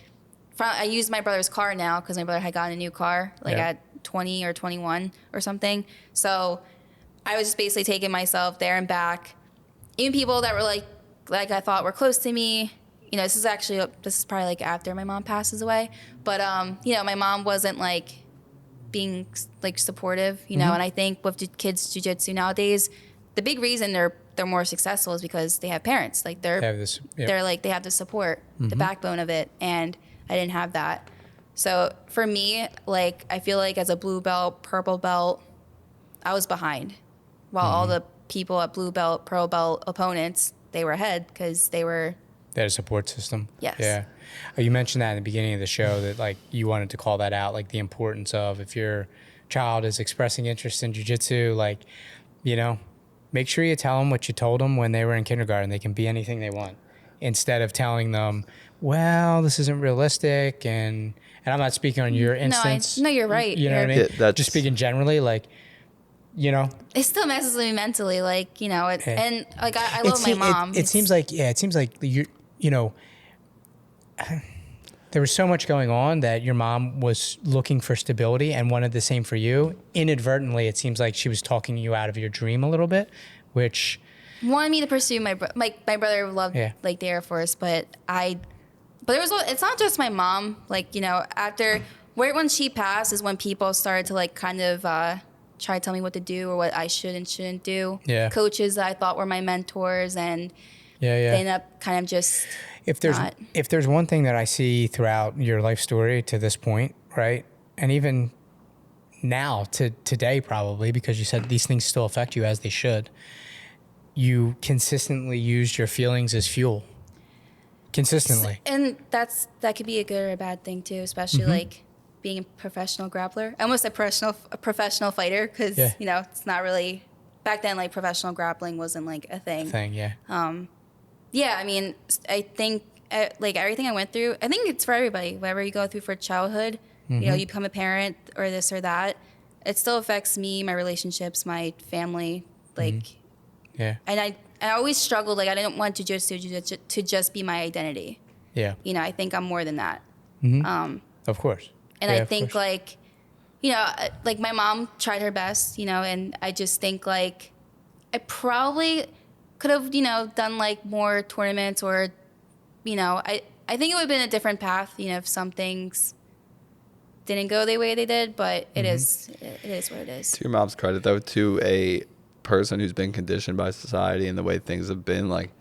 I use my brother's car now because my brother had gotten a new car like at 20 or 21 or something. So I was just basically taking myself there and back. Even people that were like I thought were close to me. You know, this is probably like after my mom passes away. But you know, my mom wasn't like being like supportive. You know, and I think with kids jiu-jitsu nowadays, the big reason they're more successful is because they have parents. Like they're like they have the support, the backbone of it, and I didn't have that. So for me, like I feel like as a blue belt, purple belt, I was behind, while all the people at blue belt, pearl belt opponents, they were ahead because they had a support system. Yes. Yeah. You mentioned that in the beginning of the show that like you wanted to call that out, like the importance of if your child is expressing interest in jiu-jitsu, like, you know, make sure you tell them what you told them when they were in kindergarten. They can be anything they want, instead of telling them, well, this isn't realistic. And I'm not speaking on your instance. No, you're right. You know what I mean? Yeah, just speaking generally, like, you know, it still messes with me mentally, like, you know, and like I love my mom. It seems like you know, there was so much going on that your mom was looking for stability and wanted the same for you. Inadvertently, it seems like she was talking you out of your dream a little bit, which wanted me to pursue my brother loved like the Air Force, but it's not just my mom. Like, you know, right when she passed is when people started to like kind of try to tell me what to do or what I should and shouldn't do. Yeah. Coaches that I thought were my mentors, and they end up kind of just if there's one thing that I see throughout your life story to this point, right, and even now to today probably, because you said these things still affect you as they should, you consistently used your feelings as fuel. Consistently. And that could be a good or a bad thing too, especially like being a professional grappler. Almost a professional fighter, because you know, it's not really back then, like professional grappling wasn't like a thing. Yeah, I mean, I think like everything I went through, I think it's for everybody. Whatever you go through for childhood, you know, you become a parent or this or that, it still affects me, my relationships, my family, like and I always struggled, like I didn't want jiu-jitsu to just be my identity. Yeah. You know, I think I'm more than that. Of course. And I think like, you know, like my mom tried her best, you know, and I just think like I probably could have, you know, done like more tournaments, or, you know, I think it would have been a different path, you know, if some things didn't go the way they did, but it is what it is. To your mom's credit, though, to a person who's been conditioned by society and the way things have been, like,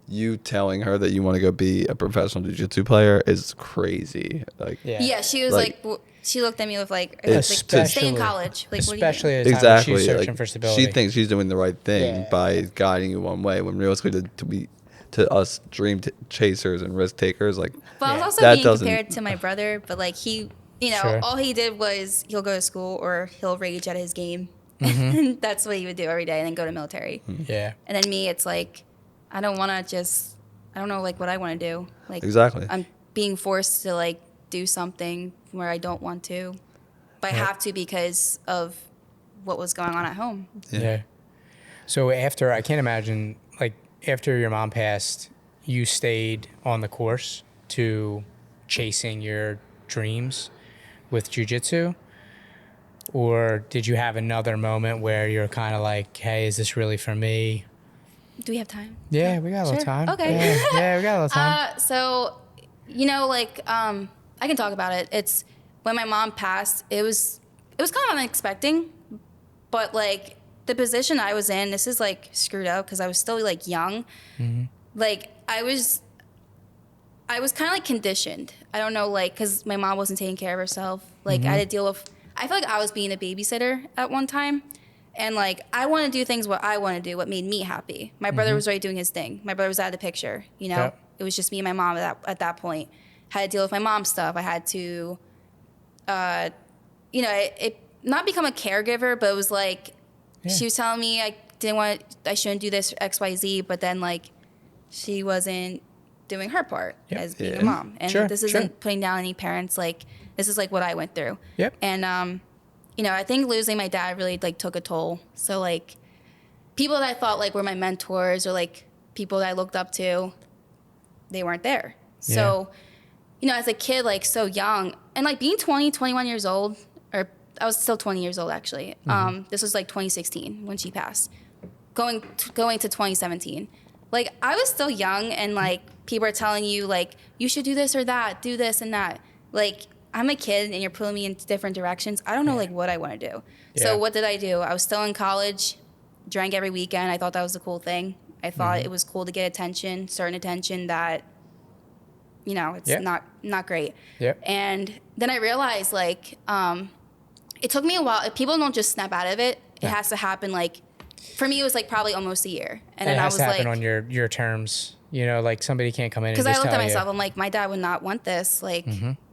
you telling her that you want to go be a professional jiu-jitsu player is crazy. Like, yeah, she was like she looked at me with like stay in college, like, especially what are you doing? at a time when she's searching for stability. She thinks she's doing the right thing by guiding you one way, when realistically to us dream chasers and risk takers, like, but I was also being compared to my brother, but like he, you know, all he did was he'll go to school or he'll rage at his game. And that's what he would do every day, and then go to military. Yeah. And then me, it's like, I don't want to just, I don't know, like, what I want to do. Like, exactly. I'm being forced to, like, do something where I don't want to. But I have to because of what was going on at home. Yeah. So after, I can't imagine, like, after your mom passed, you stayed on the course to chasing your dreams with jiu-jitsu? Or did you have another moment where you're kind of like, hey, is this really for me? Do we have time? Yeah, we got a little time. Okay. Yeah, we got a little time. So, you know, like, I can talk about it. It's when my mom passed, it was kind of unexpected, but like the position I was in, this is like screwed up because I was still like young. Like I was kind of like conditioned. I don't know, like, because my mom wasn't taking care of herself. Like I had to deal with, I feel like I was being a babysitter at one time. And like, I want to do things what I want to do, what made me happy. My brother was already doing his thing. My brother was out of the picture, you know? Yep. It was just me and my mom at that point. Had to deal with my mom's stuff. I had to, you know, it not become a caregiver, but it was like, she was telling me I shouldn't do this X, Y, Z, but then like, she wasn't doing her part as being a mom. And this isn't putting down any parents. Like, this is like what I went through. Yep. And, you know, I think losing my dad really like took a toll. So like people that I thought like were my mentors or like people that I looked up to, they weren't there. So, you know, as a kid, like so young and like being 20, 21 years old, or I was still 20 years old actually. This was like 2016 when she passed, going to 2017. Like I was still young and like people are telling you like, you should do this or that, do this and that. Like, I'm a kid and you're pulling me in different directions. I don't know like what I want to do. So what did I do? I was still in college, drank every weekend. I thought that was a cool thing. I thought it was cool to get attention, certain attention that, you know, it's not great. And then I realized like, it took me a while. If people don't just snap out of it, it has to happen like, for me, it was like probably almost a year. And then it I has was to happen like, on your terms. You know, like somebody can't come in and just because I looked tell at myself, you. I'm like, my dad would not want this. Like,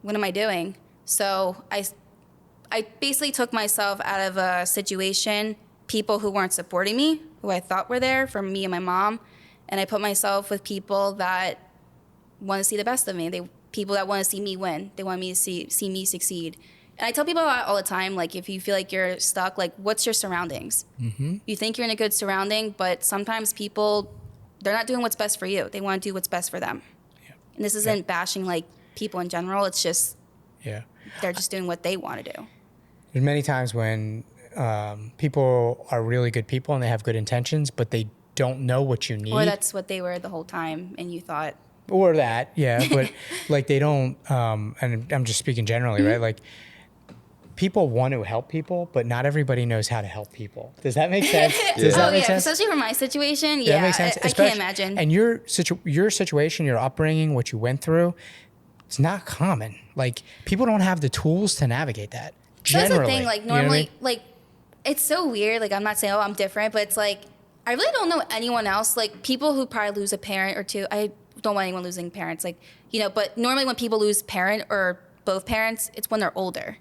what am I doing? So I basically took myself out of a situation, people who weren't supporting me, who I thought were there for me and my mom, and I put myself with people that want to see the best of me. People that want to see me win. They want me to see me succeed. And I tell people all the time, like, if you feel like you're stuck, like, what's your surroundings? You think you're in a good surrounding, but sometimes people, they're not doing what's best for you. They want to do what's best for them. And this isn't bashing, like, people in general. It's just they're just doing what they want to do. There's many times when people are really good people and they have good intentions, but they don't know what you need. Or that's what they were the whole time, and you thought. Or that, but like they don't, and I'm just speaking generally, right? Like people want to help people, but not everybody knows how to help people. Does that make sense? Does that make sense? Especially for my situation, That makes sense? I can't imagine. And your situation, your upbringing, what you went through, it's not common. Like people don't have the tools to navigate that. That's Generally, the thing. Like normally, like it's so weird. Like I'm not saying, oh, I'm different, but it's like I really don't know anyone else. Like people who probably lose a parent or two. I don't want anyone losing parents. Like, you know, but normally when people lose parent or both parents, it's when they're older.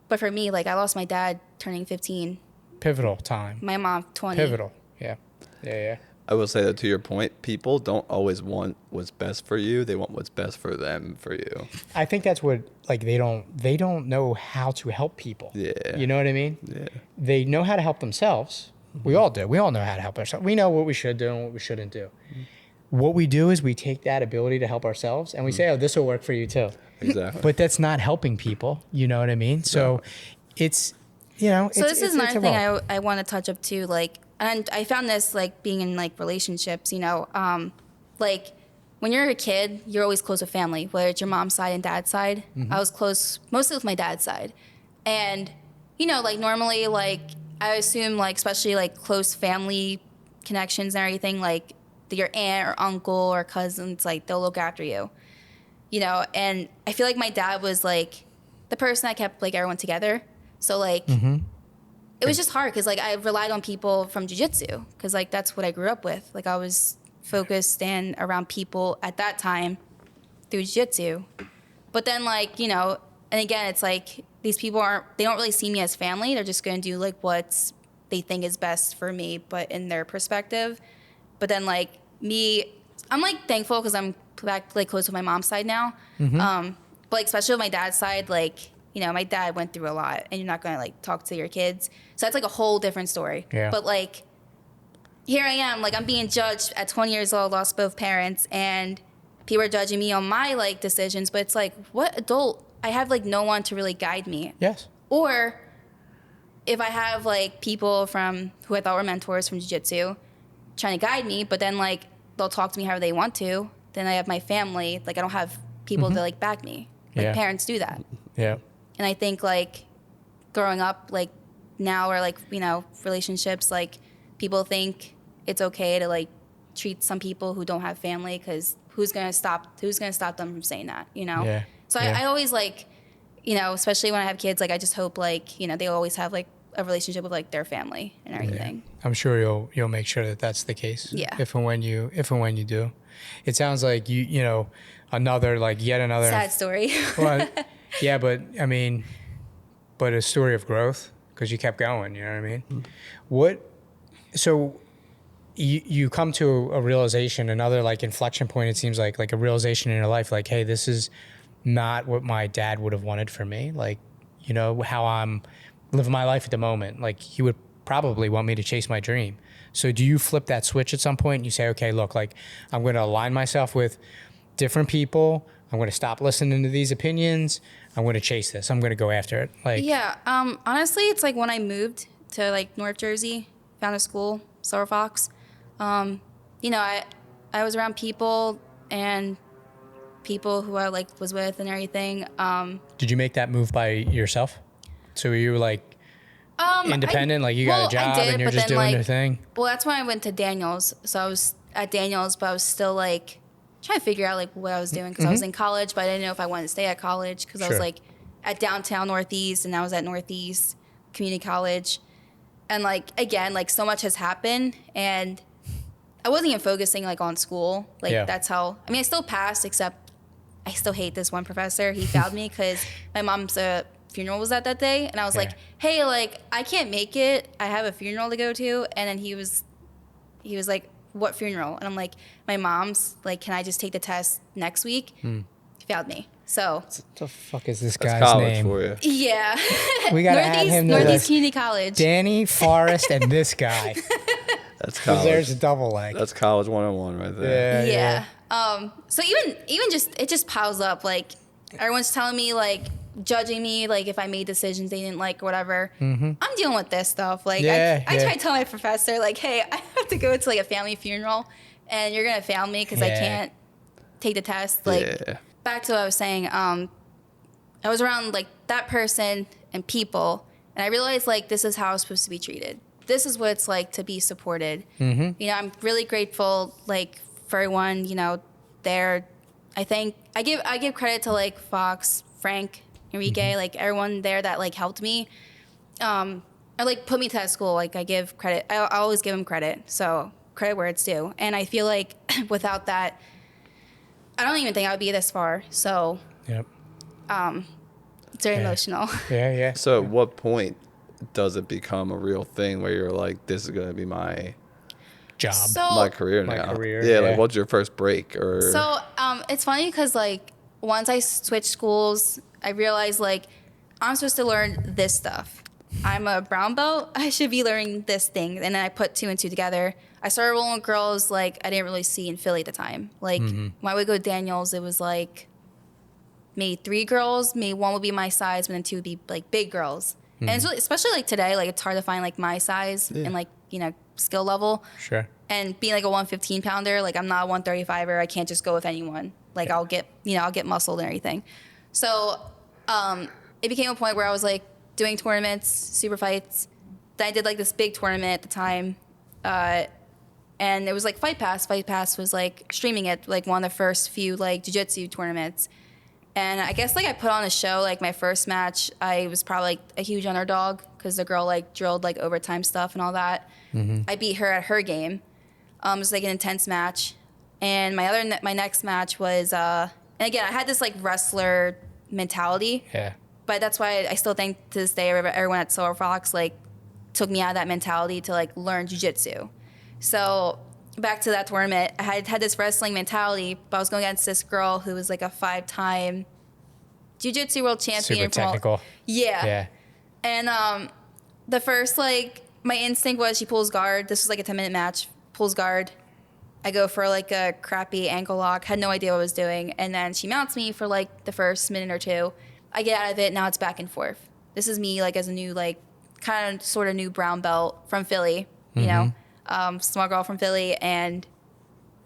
But for me, like I lost my dad turning 15. Pivotal time. My mom 20. Pivotal. Yeah. I will say that to your point, people don't always want what's best for you. They want what's best for them for you. I think that's what like they don't know how to help people. Yeah. You know what I mean? Yeah. They know how to help themselves. We all do. We all know how to help ourselves. We know what we should do and what we shouldn't do. What we do is we take that ability to help ourselves and we say, oh, this will work for you too. Exactly. But that's not helping people. You know what I mean? So it's, you know, So this is another thing I want to touch up too. Like, and I found this like being in like relationships, you know, like when you're a kid, you're always close with family, whether it's your mom's side and dad's side. I was close mostly with my dad's side. And, you know, like normally, like I assume like, especially like close family connections and everything, like your aunt or uncle or cousins, like they'll look after you, you know? And I feel like my dad was like the person that kept like everyone together. So like, it was just hard because like I relied on people from jiu-jitsu because like that's what I grew up with. Like I was focused and around people at that time through jiu-jitsu. But then like, you know, and again, it's like these people they don't really see me as family. They're just going to do like what they think is best for me, but in their perspective. But then like me, I'm like thankful because I'm back like close with my mom's side now. But like especially with my dad's side, like, you know, my dad went through a lot and you're not going to like talk to your kids. So that's like a whole different story. Yeah. But like, here I am, like I'm being judged at 20 years old, lost both parents, and people are judging me on my like decisions. But it's like, what adult? I have like no one to really guide me. Yes. Or if I have like people from who I thought were mentors from jiu-jitsu trying to guide me, but then like they'll talk to me however they want to, then I have my family. Like I don't have people to like back me. Like Yeah. parents do that. Yeah. And I think like growing up like now or like, you know, relationships, like people think it's okay to like treat some people who don't have family because who's going to stop them from saying that, you know? Yeah. So Yeah. I always like, you know, especially when I have kids, like I just hope like, you know, they always have like a relationship with like their family and everything. I'm sure you'll make sure that that's the case. Yeah. If and when you do. It sounds like you know, yet another Sad story. Well, yeah, but I mean, but a story of growth because you kept going. You know what I mean? So you come to a realization, another like inflection point. It seems like a realization in your life, like, hey, this is not what my dad would have wanted for me. Like, you know, how I'm living my life at the moment. Like he would probably want me to chase my dream. So do you flip that switch at some point and you say, okay, look, like I'm going to align myself with different people. I'm going to stop listening to these opinions. I'm going to chase this. I'm going to go after it. Like, Yeah. Honestly, it's like when I moved to like North Jersey, found a school, Silver Fox. You know, I was around people who I like was with and everything. did you make that move by yourself? So you were like independent, like you got a job and you're just doing your thing? Well, that's when I went to Daniel's. So I was at Daniel's, but I was still like trying to figure out like what I was doing because I was in college, but I didn't know if I wanted to stay at college because I was Sure. like at downtown Northeast and I was at Northeast Community College. And like, again, like so much has happened and I wasn't even focusing like on school. Like that's how, I mean, I still passed, except I still hate this one professor. He failed me because my mom's funeral was that day. And I was like, hey, like I can't make it. I have a funeral to go to. And then he was like, what funeral? And I'm like, my mom's. Like, can I just take the test next week? He failed me. So What the fuck is this That's guy's college name? for you. yeah. We got to add him to Northeast the Community College. Danny, Forrest, and this guy. That's 'Cause college. there's a double leg. That's college 101 right there. Yeah. So even just it just piles up. Like everyone's telling me like judging me like if I made decisions they didn't like or whatever. I'm dealing with this stuff. Like I try to tell my professor like, hey, I have to go to like a family funeral, and you're gonna fail me because I can't take the test. Like back to what I was saying. I was around like that person and people, and I realized like this is how I was supposed to be treated. This is what it's like to be supported. You know, I'm really grateful, like, for everyone, you know, there. I think I give credit to like Fox, Frank, Enrique, like everyone there that like helped me, or like put me to that school. Like I give credit. I always give them credit. So credit where it's due. And I feel like without that, I don't even think I would be this far. So Yep. it's very emotional. Yeah. So at what point does it become a real thing where you're like, this is going to be my Job. So my career My now? career, Yeah, yeah. like what's your first break? Or So it's funny because like once I switched schools, I realized like I'm supposed to learn this stuff. I'm a brown belt. I should be learning this thing. And then I put two and two together. I started rolling with girls like I didn't really see in Philly at the time. Like when I would go to Daniel's, it was like maybe 3 girls, maybe 1 would be my size, but then 2 would be like big girls. And it's really, especially like today, like it's hard to find like my size and like, you know, skill level. Sure. And being like a 115 pounder, like I'm not a 135er. I can't just go with anyone. Like I'll get muscled and everything. So it became a point where I was like doing tournaments, super fights. Then I did like this big tournament at the time. And it was like Fight Pass. Fight Pass was like streaming it, like one of the first few like jiu-jitsu tournaments. And I guess like I put on a show. Like my first match, I was probably like a huge underdog because the girl like drilled like overtime stuff and all that. I beat her at her game. It was like an intense match. And my next match was, and again, I had this like wrestler mentality. Yeah. But that's why I still think to this day everyone at Silver Fox like took me out of that mentality to like learn jiu-jitsu. So back to that tournament, I had this wrestling mentality, but I was going against this girl who was like a 5-time jiu-jitsu world champion. Super technical. Yeah. And the first like my instinct was she pulls guard. This was like a 10-minute match. Pulls guard. I go for like a crappy ankle lock. Had no idea what I was doing. And then she mounts me for like the first minute or two. I get out of it. Now it's back and forth. This is me like as a new like kind of sort of new brown belt from Philly, you know, small girl from Philly. And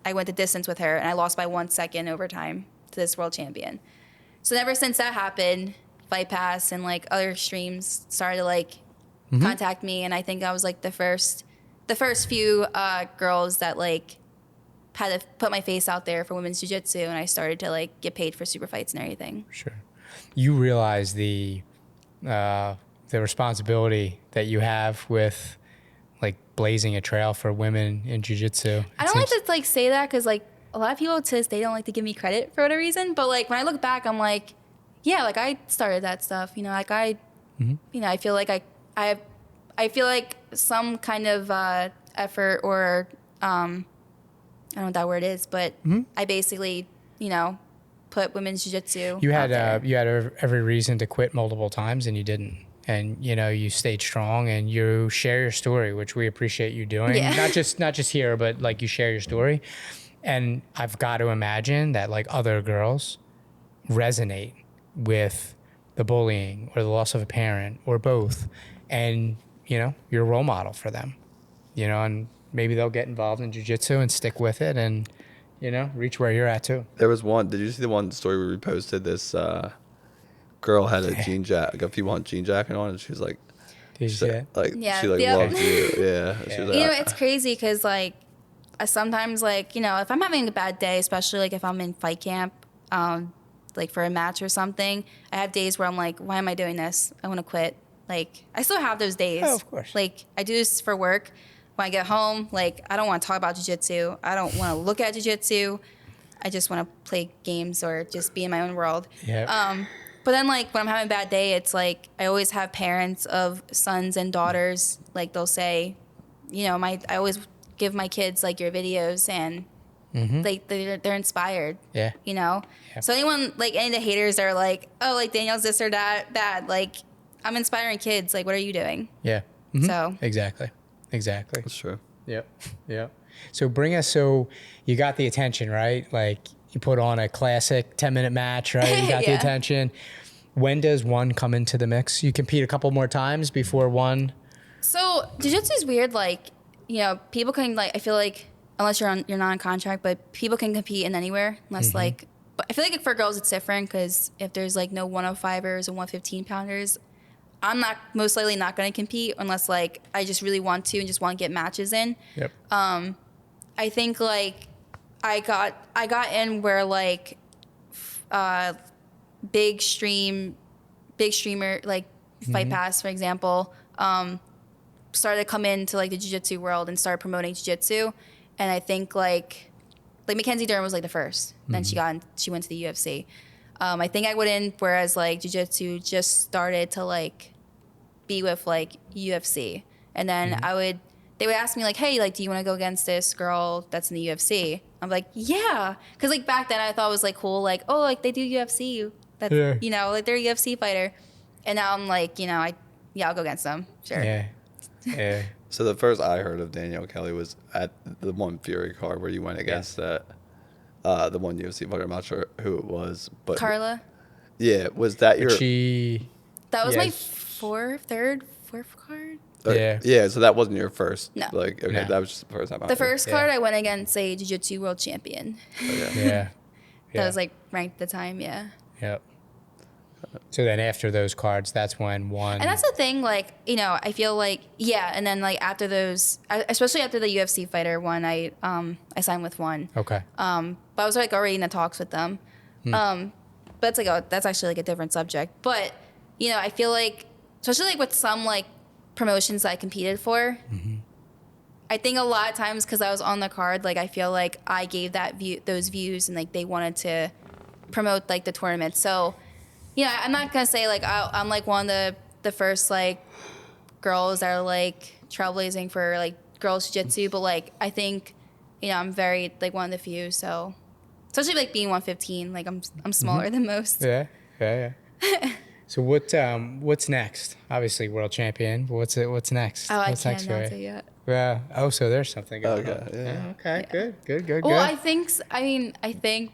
I went the distance with her and I lost by 1 second overtime to this world champion. So ever since that happened, Fight Pass and like other streams started to like contact me, and I think I was like the first few girls that like had to put my face out there for women's jiu-jitsu, and I started to like get paid for super fights and everything. Sure. You realize the responsibility that you have with like blazing a trail for women in jiu-jitsu. I don't like to like say that because like a lot of people to this day don't like to give me credit for whatever reason. But like when I look back, I'm like, yeah, like I started that stuff. You know, like I feel like I feel like some kind of effort or I don't know what that word is, but I basically put women's jiu-jitsu. You had every reason to quit multiple times, and you didn't. And you stayed strong, and you share your story, which we appreciate you doing. Yeah. Not just here, but like you share your story. And I've got to imagine that like other girls resonate with the bullying or the loss of a parent or both, and you're a role model for them. And maybe they'll get involved in jiu-jitsu and stick with it, and reach where you're at too. There was one. Did you see the one story we reposted? This girl had a jean jacket, a few jean jacket on, and she was like, Did you see it? she loves you. Yeah. She was like, It's crazy because like I sometimes like if I'm having a bad day, especially like if I'm in fight camp, like for a match or something, I have days where I'm like, why am I doing this? I want to quit. Like I still have those days. Oh, of course. Like I do this for work. When I get home, like I don't want to talk about jiu-jitsu. I don't want to look at jiu-jitsu. I just want to play games or just be in my own world. Yeah. But then, like, when I'm having a bad day, it's like I always have parents of sons and daughters. Like, they'll say, I always give my kids, like, your videos, and like they're inspired. Yeah. Yeah. So anyone, like, any of the haters are like, oh, like, Danielle's this or that, like, I'm inspiring kids. Like, what are you doing? Yeah. So. Exactly. that's true. Yep. So you got the attention, right? Like you put on a classic 10-minute match, right? You got the attention. When does one come into the mix? You compete a couple more times before one? So jiu-jitsu is weird. Like, people can like, I feel like unless you're not on contract, but people can compete in anywhere unless like, but I feel like for girls it's different because if there's like no 105ers or 115 pounders, I'm most likely not going to compete unless like I just really want to and just want to get matches in. Yep. I think like I got in where like big streamer like Fight Pass, for example, started to come into like the jiu-jitsu world and started promoting jiu-jitsu. And I think like Mackenzie Dern was like the first. Then she went to the UFC. I think I went in whereas like jiu-jitsu just started to like be with like UFC. And then they would ask me like, hey, like, do you want to go against this girl that's in the UFC? I'm like, yeah. Because like back then I thought it was like cool, like, oh, like they do UFC. That's, like they're a UFC fighter. And now I'm like, I'll go against them. Sure. Yeah. So the first I heard of Danielle Kelly was at the one Fury card where you went against the one UFC fighter. I'm not sure who it was, but Carla. Yeah, was that your? That was my fourth card. Yeah. So that wasn't your first. No. Like, okay, that was just the first time. The first card I went against a jiu-jitsu world champion. Yeah. That was like ranked at the time. Yeah. Yep. So then after those cards, that's when one. And that's the thing, like, I feel like, and then like after those, especially after the UFC fighter one, I signed with one. Okay. But I was like already in the talks with them. But it's like, that's actually like a different subject. But, I feel like, especially like with some like promotions that I competed for, I think a lot of times because I was on the card, like I feel like I gave those views and like they wanted to promote like the tournament. So, I'm not gonna say like I'm like one of the first like girls that are like trailblazing for like girls jiu-jitsu, but like I think I'm very like one of the few. So especially like being 115, like I'm smaller than most. Yeah. So what's next? Obviously world champion. But what's next? Oh, what's I next can't announce it yet. Yeah. Oh, so there's something going on. Yeah. Okay. Good. Well, I think,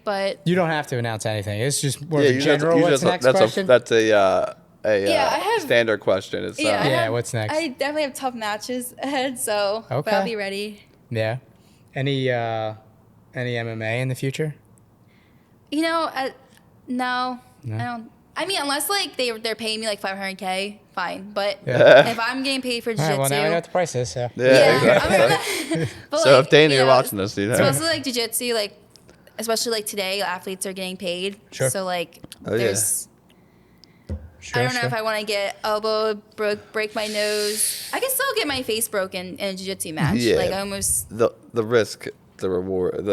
but You don't have to announce anything. It's just more Yeah, of a general. What's next question? That's a I have- standard question. It's I have- what's next? I definitely have tough matches ahead, so but Okay. I'll be ready. Yeah. Any MMA in the future? No, I mean, unless like they're paying me like $500K, fine. But if I'm getting paid for All right, jiu-jitsu, well, now we know what the price is. So. Exactly. but, So if Dana, you're know, watching this, you know. especially like jiu-jitsu, like especially like today, athletes are getting paid. Sure. So like Oh, there's. Sure, I don't know if I want to get elbowed, break my nose. I can still get my face broken in a jiu-jitsu match. Yeah. Like I almost. The risk, the reward,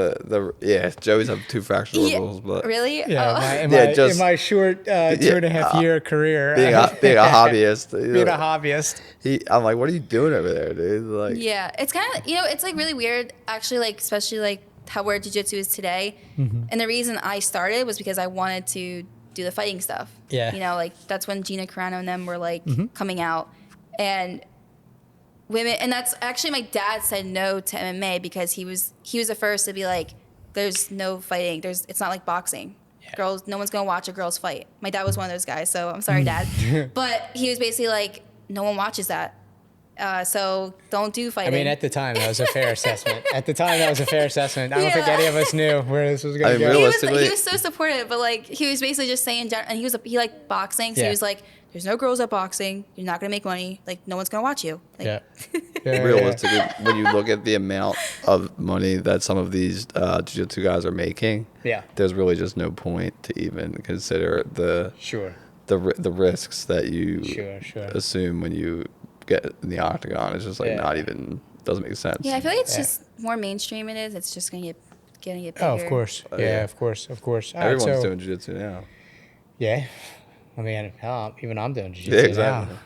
Joey's have 2 fractured orbital, but Really? Yeah, Oh. in my short 2.5-year career, being a hobbyist, being a hobbyist. I'm like, what are you doing over there, dude? Like, Yeah, it's kind of it's like really weird actually, like especially like how where jiu-jitsu is today. And the reason I started was because I wanted to do the fighting stuff. Yeah. Like that's when Gina Carano and them were like coming out, and women, and that's actually my dad said no to MMA because he was the first to be like, there's no fighting, it's not like boxing. Girls, no one's gonna watch a girls fight. My dad was one of those guys, so I'm sorry, Dad. But he was basically like, no one watches that. So don't do fighting. I mean, at the time, that was a fair assessment. I don't think any of us knew where this was going to go. Realistically, he was so supportive, but like he was basically just saying, and he liked boxing, so he was like, "There's no girls at boxing. You're not gonna make money. Like no one's gonna watch you." Like, realistically, when you look at the amount of money that some of these jiu-jitsu guys are making, there's really just no point to even consider the risks that you assume when you get in the octagon. It's just like not even, doesn't make sense. Yeah, I feel like it's just more mainstream it is. It's just gonna get bigger. Oh, of course. Of course. Everyone's doing jiu-jitsu now. Yeah. I mean, even I'm doing jiu-jitsu exactly.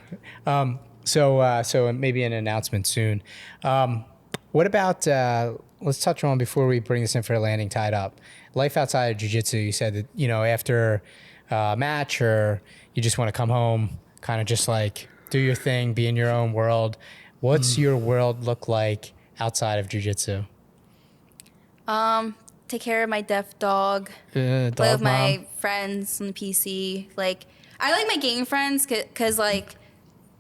now. So maybe an announcement soon. What about, let's touch on before we bring this in for a landing tied up. Life outside of jiu-jitsu, you said that, after a match or you just want to come home, kind of just like do your thing, be in your own world. What's your world look like outside of jiu-jitsu? Take care of my deaf dog. Play with my friends on the PC. Like, I like my game friends because, like,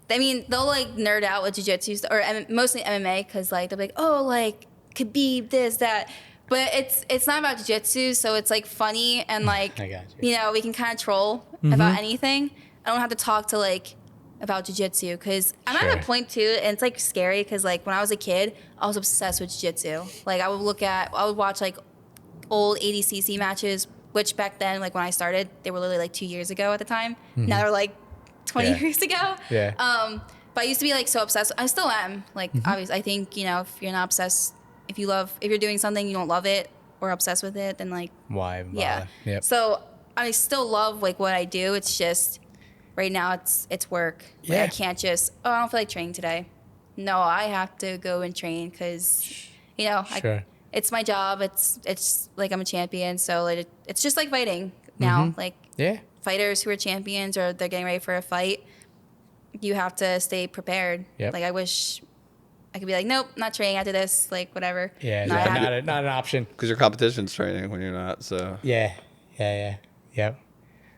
I mean, they'll, like, nerd out with jiu-jitsu or mostly MMA because, like, they'll be like, oh, like, Khabib, this, that. But it's not about jiu-jitsu, so it's, like, funny and, like, I got you. We can kind of troll about anything. I don't have to talk to, like, about jiu-jitsu because I'm at a point too, and it's like scary because like when I was a kid I was obsessed with jiu-jitsu. Like I would watch like old 80cc matches, which back then, like when I started, they were literally like 2 years ago at the time. Now they're like 20 years ago. But I used to be like so obsessed. I still am, like obviously I think if you're not obsessed, if you're doing something you don't love it or obsessed with it, then like why so I still love like what I do. It's just right now it's work. Like, I can't just, I don't feel like training today. No, I have to go and train because, it's my job. It's like I'm a champion. So like, it's just like fighting now. Like fighters who are champions or they're getting ready for a fight, you have to stay prepared. Like I wish I could be like, nope, not training after this, like whatever. Not an option. Because your competition's training when you're not, so. Yep.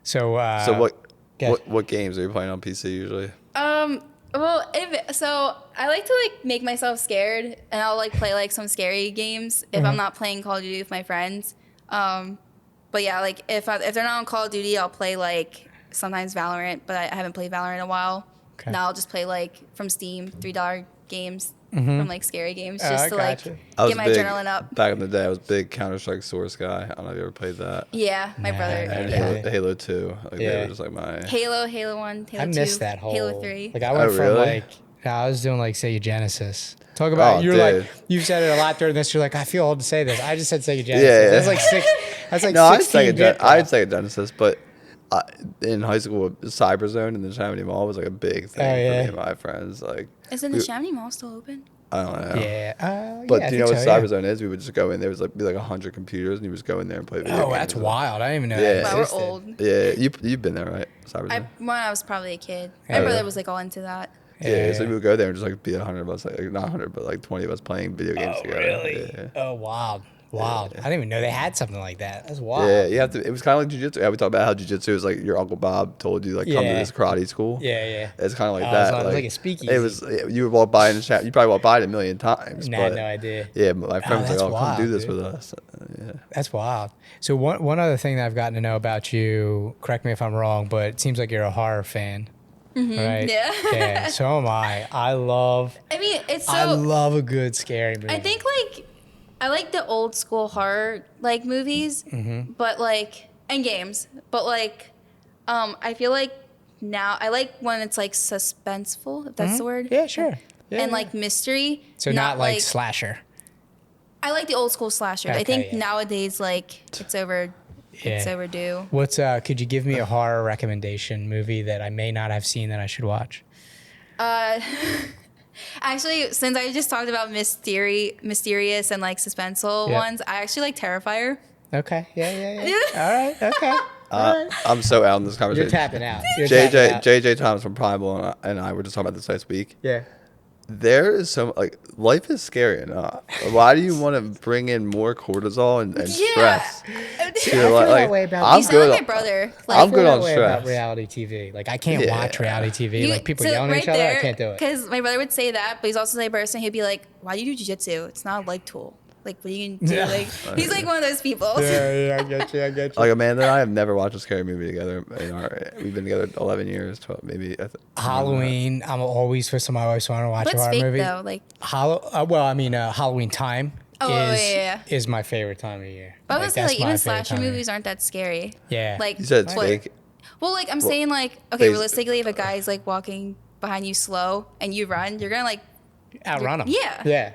So what games are you playing on PC usually? Well, so I like to like make myself scared, and I'll like play like some scary games if I'm not playing Call of Duty with my friends. But yeah, like if they're not on Call of Duty, I'll play like sometimes Valorant, but I haven't played Valorant in a while. Now I'll just play like from Steam $3 games. From like scary games just to like get my adrenaline up. Back in the day, I was a big Counter-Strike Source guy. I don't know if you ever played that. Yeah, my brother. And Halo 2. Like they were just like my Halo 1, Halo 2. I missed that whole Halo 3. Like I went from I was doing like Sega Genesis. Talk about like you've said it a lot during this. You're like, I feel old to say this. I just said Sega Genesis. That's like six. That's like no, 16-bit. I had Sega Genesis, but in high school, Cyberzone in the Chamonix Mall was like a big thing for me and my friends. Like, isn't the Chamonix Mall still open? I don't know. But do you know what Cyberzone is? We would just go in. There was like 100 computers, and you would just go in there and play video games. Oh, that's wild! I didn't even know that existed. We're old. Yeah, you've been there, right? Cyberzone. When I was probably a kid. My brother was like all into that. So we would go there and just like be 100 of us, like not 100, but like 20 of us playing video games together. Really? Yeah. Oh, wild. I didn't even know they had something like that. That's wild. Yeah, you have to. It was kind of like jiu-jitsu. Yeah, we talked about how jiu-jitsu is like your Uncle Bob told you like come to this karate school. Yeah. It's kind of like that. It was like a speakeasy. It was. You would walk by in the chat. You probably walked by it a million times. Nah, no idea. Yeah, but my friend was like, that's "Oh, wild, come do this dude. with us." Yeah. That's wild. So one other thing that I've gotten to know about you, correct me if I'm wrong, but it seems like you're a horror fan. Right? Yeah. Yeah. So am I. I love a good scary movie. I think like I like the old school horror like movies, but like and games, but like I feel like now I like when it's like suspenseful, if that's the word. Yeah, sure. Yeah, and like mystery. so not like slasher. I like the old school slashers. I Okay, think yeah. nowadays like it's overdue. What's could you give me a horror recommendation movie that I may not have seen that I should watch? Actually, since I just talked about mysterious and like suspenseful Yep. ones, I actually like Terrifier. Okay. Yeah. All right. Okay. I'm so out in this You're conversation. tapping out. You're tapping out. JJ Thomas from Primal and I were just talking about this last week. Yeah. There is so like life is scary enough. Why do you want to bring in more cortisol and stress? I feel that way about You sound like my brother. Like, I'm good on way about stress. reality TV. Like I can't Yeah. watch reality TV. Like people yelling at each other. I can't do it. Because my brother would say that, but he's also the type of person who'd be like, "Why do you do jiu-jitsu? It's not a leg tool. Like, what are you gonna do?" Yeah. Like, he's like one of those people. Yeah, I get you. Like Amanda and I have never watched a scary movie together. We've been together 11 years, 12 maybe. Halloween. I'm always for my wife want to watch a What's horror fake movie. though? Like, Halloween time Oh, is yeah. is my favorite time of year. but I was gonna that's say, like, my even favorite slasher time of year. movies aren't that scary. Yeah. Like, You said it's what- fake. Well, like I'm saying, like, okay, Phase- realistically, if a guy's like walking behind you slow and you run, you're gonna like, Outrun them. Yeah. Yeah.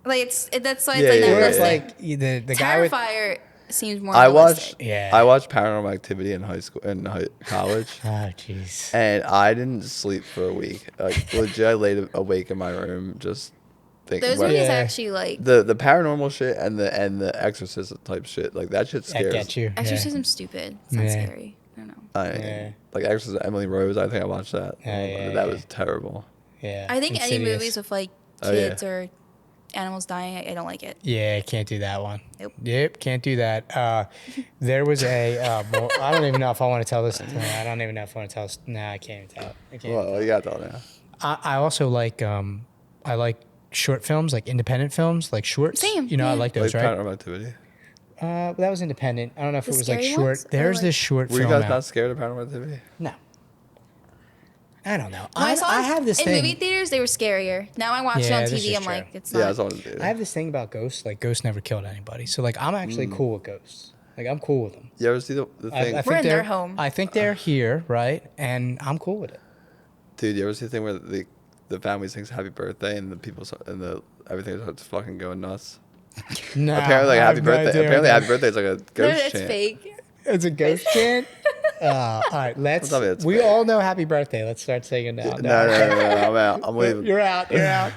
like that's why Yeah, it's like yeah, not Or it's realistic. like the guy with Terrifier seems more I realistic. watched Yeah. I watched Paranormal Activity in high school college. Oh jeez. And I didn't sleep for a week. Like legit, I laid awake in my room just thinking Those about movies Yeah. I actually like. the paranormal shit and the exorcism type shit. Like that shit That scares. gets you. Exorcism's stupid. It's not Yeah. scary. I don't know. Yeah. Like Exorcism, Emily Rose. I think I watched that. Yeah, That yeah. was terrible. Yeah. I think any Insidious. movies with like Oh, yeah. kids or animals dying, I don't like it. Yeah, can't do that one. Nope. Yep, can't do that. There was a. I don't even know if I want to tell this. I don't even know if I want to tell this. Nah, I can't even tell. I can't. Well, you got that now. I also like. I like short films, like independent films, like shorts. Same, You know, I yeah. like Like those, right? Paranormal Activity. That was independent. I don't know if The it was like scary short. ones? Or There's like- this short Were you film guys out. not scared of Paranormal Activity? No. I don't know. When I saw I it have this in thing. movie theaters, they were scarier. Now I watch Yeah, it on this TV. is I'm true. like, it's Yeah, not. I saw it. I have this thing about ghosts. Like ghosts never killed anybody. So like I'm actually cool with ghosts. Like I'm cool with them. You ever see the I thing? think We're in their they're- home. I think they're here, right? And I'm cool with it. Dude, you ever see the thing where the family sings Happy Birthday and the people and the everything starts fucking going nuts? No. Apparently, I have Happy no Birthday. idea. Apparently, Happy Birthday is like a No, ghost it's chant. fake. It's a ghost chant. All right, let's. Tell me it's We fake. all know Happy Birthday. Let's start saying it now. No, I'm out. I'm leaving. You're out. You're out.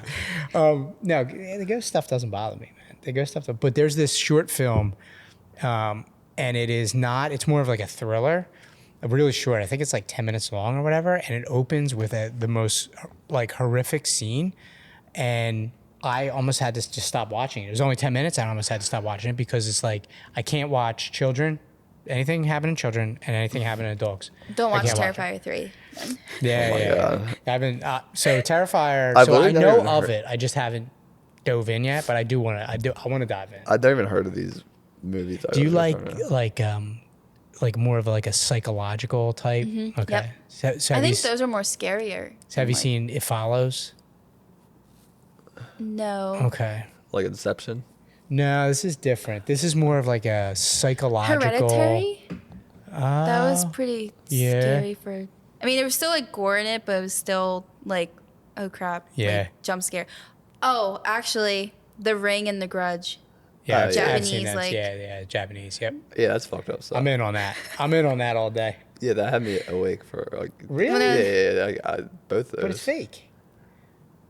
No, the ghost stuff doesn't bother me, man. The ghost stuff. But there's this short film, and it is not. It's more of like a thriller, really short. I think it's like 10 minutes long or whatever, and it opens with the most like horrific scene, and I almost had to just stop watching it. It was only 10 minutes. I almost had to stop watching it because it's like I can't watch anything happening to children and anything happening to dogs. Don't I watch can't watch it. Terrifier 3. Then. Yeah, Oh my yeah. God. I've been so Terrifier. I've So I literally never know even of heard- it. I just haven't dove in yet, but I do want to. I want to dive in. I've never even heard of these movies. Do you like more of like a psychological type? Okay. Yep. So I have think you, those are more scarier. so have you Like- seen It Follows? No. Okay. like Inception? No, this is different. This is more of like a psychological. Hereditary? That was pretty yeah. scary for. I mean, there was still like gore in it, but it was still like, oh crap. Yeah. Like, jump scare. Oh, actually, The Ring and The Grudge. Yeah, yeah. I've seen Japanese, that. like- Yeah, Japanese. Yep. Yeah, that's fucked up stuff. I'm in on that. I'm in on that all day. Yeah, that had me awake for like. Really? Yeah. Both of those. But it's fake.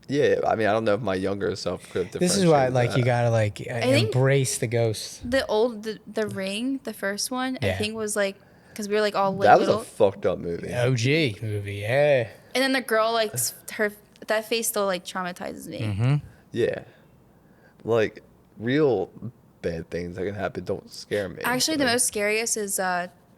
Yeah, I mean, I don't know if my younger self could have This is why, differentiated like, that. you gotta like think- embrace the ghosts. The Ring, the first one, I Yeah. think was like, because we were like all That was little. a fucked up movie. OG movie, yeah. And then the girl, like, that face still like traumatizes me. Mm-hmm. Yeah. Like, real bad things that can happen don't scare me. Actually, the Like, most scariest is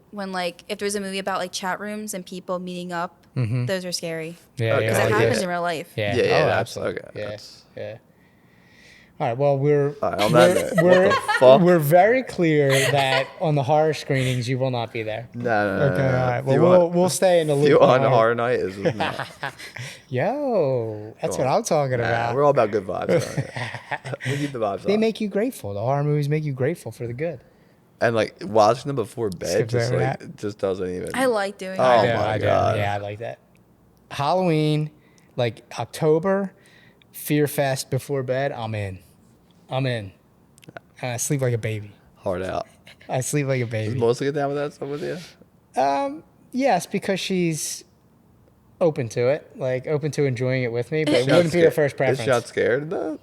when, like, if there's a movie about like chat rooms and people meeting up, those are scary. Yeah, Okay. Because yeah, that yeah. happens in real life. yeah. Yeah, Oh, that's absolutely. okay. Yeah, That's- yeah. All right. Well, we're on that note, what the fuck? we're very clear that on the horror screenings you will not be there. No. Okay. All right. Well, we'll stay in the loop. You on horror night is not. Yo, that's what I'm talking about. We're all about good vibes. Right? We keep the vibes. They up. make you grateful. The horror movies make you grateful for the good. And like watching them before bed, Skips just over like that. it just doesn't even. I like doing Oh, that. my I do. God. Yeah, I like that. Halloween, like October, Fear Fest before bed. I'm in. And I sleep like a baby. Hard out. I sleep like a Does baby. Melissa get down with that stuff with you? Yes, because she's open to it, like open to enjoing it with me, but it She's not wouldn't be her scared- first Is preference. she not scared though?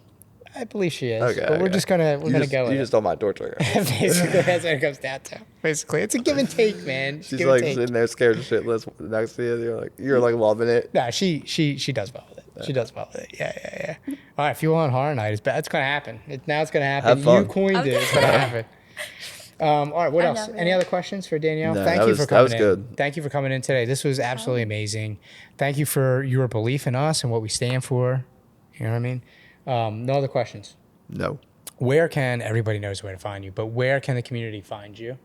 I believe she is. Okay. But we're okay. just gonna You just- go with You it. just don't mind door trigger. Basically, that's what it comes down to. Basically, it's a give and take, man. She's Give like and take. sitting there scared shitless next to you. You're like loving it. Nah, she does well with it. She does well with it. Yeah. All right, if you want horror night, it's gonna happen. Now it's gonna happen. Have fun. You coined it. It's gonna happen. All right, what I else? love Any it. other questions for Danielle? No, Thank that you was- for that coming was in. good. Thank you for coming in today. This was absolutely amazing. Thank you for your belief in us and what we stand for. You know what I mean? No other questions. No. Where can everybody knows where to find you? But where can the community find you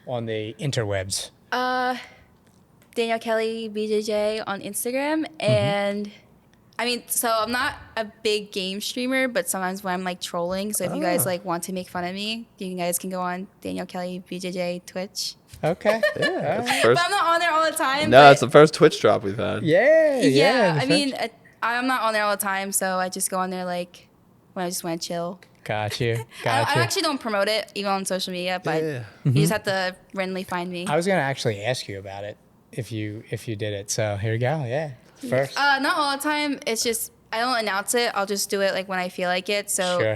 on the interwebs? Danielle Kelly BJJ on Instagram, and I mean, so I'm not a big game streamer, but sometimes when I'm like trolling, so if you guys like want to make fun of me, you guys can go on Danielle Kelly BJJ Twitch. Okay. Yeah. That's the But first. I'm not on there all the time. No, but it's the first Twitch drop we've had. Yeah. yeah. I the mean, French. I'm not on there all the time, so I just go on there like when I just want to chill. Got you. I actually don't promote it even on social media, but Yeah. you just have to randomly find me. I was gonna actually ask you about it if you did it. So here we go. Yeah. First. Not all the time. It's just I don't announce it. I'll just do it like when I feel like it. So Sure.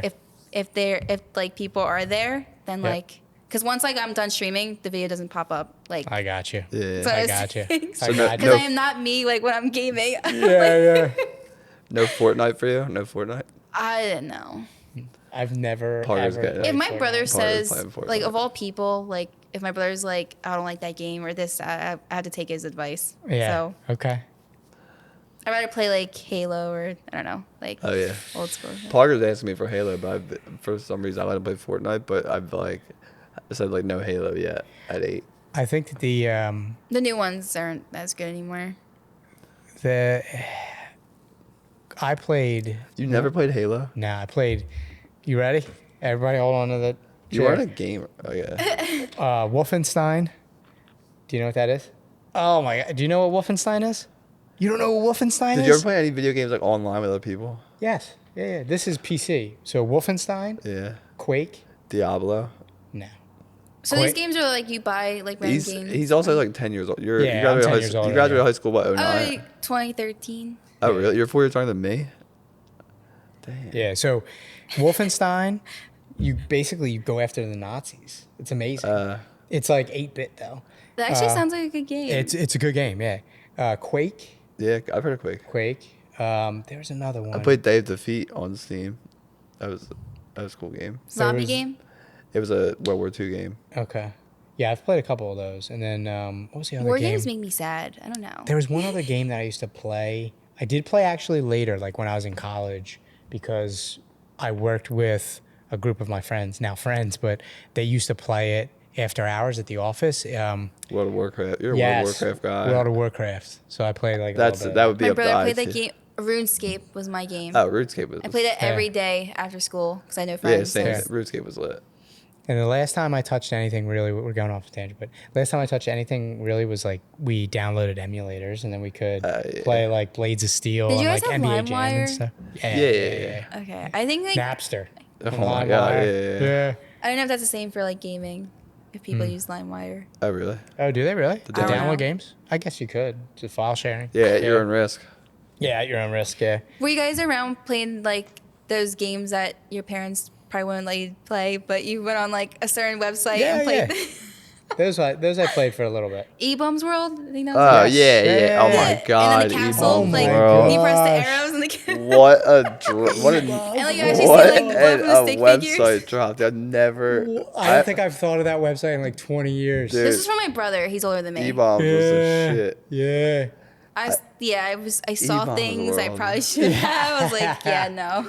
if like people are there, then Yep. like because once like I'm done streaming, the video doesn't pop up. Like I got you. Yeah. so I it's- got you. Because I got no- you. I am not me like when I'm gaming. Yeah. No Fortnite for you? No Fortnite? I don't know. I've never Party's ever. good. played If my Fortnite. brother says playing Fortnite. like of all people, like if my brother's like I don't like that game or this, I have to take his advice. Yeah. So Okay. I'd rather play like Halo or I don't know, like Oh yeah. old school. Parker's asking me for Halo, but for some reason I let him play Fortnite. But I've like I said like no Halo yet at 8. I think that the The new ones aren't as good anymore. I played. You never played Halo? Nah, I played. You ready? Everybody, hold on to the. You chair. aren't a gamer. Oh yeah. Wolfenstein. Do you know what that is? Oh my god! Do you know what Wolfenstein is? You don't know what Wolfenstein is? Did you ever play any video games like online with other people? Yes. Yeah. This is PC. So Wolfenstein, Yeah. Quake. Diablo. No. So Quite- these games are like you buy like random games. He's also like 10 years old. Yeah, You I'm graduated 10 high years school. older You than graduated you. high school what? 09? like 2013. Oh really? You're 4 years younger than me. Damn. Yeah. So Wolfenstein, you basically go after the Nazis. It's amazing. It's like 8-bit though. That actually sounds like a good game. It's a good game. Yeah. Quake. Yeah, I've heard of Quake. There's another one. I played Dave Defeat on Steam. That was a cool game. Zombie was- game. It was a World War II game. Okay. Yeah, I've played a couple of those. And then what was the other War game? games make me sad. I don't know. There was one other game that I used to play. I did play actually later, like when I was in college, because I worked with a group of my friends, now friends, but they used to play it after hours at the office. World of Warcraft. You're a Yes, World of Warcraft guy. World of Warcraft. So I played like a That's little bit. that would be My up brother the played eyes, that too. game. RuneScape was my game. Oh, RuneScape was. I played it Yeah. every day after school because I know Yeah, friends. same. Yeah. RuneScape was lit. And the last time I touched anything really, we're going off a tangent, but last time I touched anything really was like we downloaded emulators and then we could Yeah. play like Blades of Steel Did and you guys like have NBA Jam LimeWire? and stuff. Yeah. Okay, I think like Napster. Oh my god. Yeah. I don't know if that's the same for like gaming. If people use LimeWire. Oh really? Oh, do they really? To I don't know. download games? I guess you could. Just file sharing. Yeah, at your own risk. Yeah, at your own risk, yeah. Were you guys around playing like those games that your parents probably wouldn't let you play, but you went on like a certain website and played Those I played for a little bit. E-Bombs World? I think that Oh was it. yeah, Yeah. yeah. Oh Yeah, my and god. then the castle, Oh E-Bombs my like World. you press the gosh. arrows and the What a what a and like you actually what see like one from the a stick website figures. dropped. I've never. I don't think I've thought of that website in like 20 years. Dude. This is from my brother. He's older than me. E-Bombs was the shit. Yeah. I saw E-Bombs things I World. probably shouldn't have. I was like, yeah, no.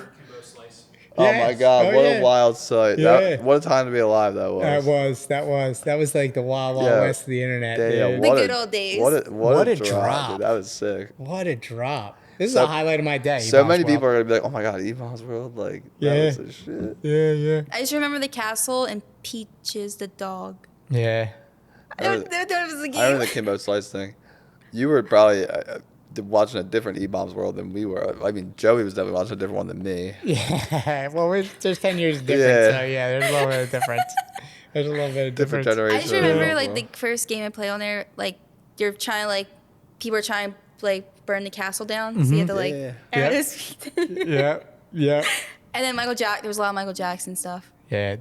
Oh my God! Oh, What yeah. a wild sight! Yeah. What a time to be alive that was. That was like the wild Yeah. west of the internet, Damn, dude. The what good a- old days. What a drop. drop, dude. That was sick. What a drop. This is So- a highlight of my day. So E-Bombs many World. people are gonna be like, "Oh my God, Evon's World!" Like Yeah. that was the shit. Yeah. I just remember the castle and Peaches the dog. Yeah. I don't know if it was a I game. remember the Kimbo Slice thing. You were probably watching a different E-Bombs World than we were. I mean, Joey was definitely watching a different one than me. Yeah. Well, there's 10 years difference. Yeah. So yeah, there's a little bit of difference. There's a little bit of Different difference. generation. I just remember like the first game I played on there, like you're trying to like people are trying to like burn the castle down. So you have to like Yeah. arrows. Yeah. And then there was a lot of Michael Jackson stuff. Yeah,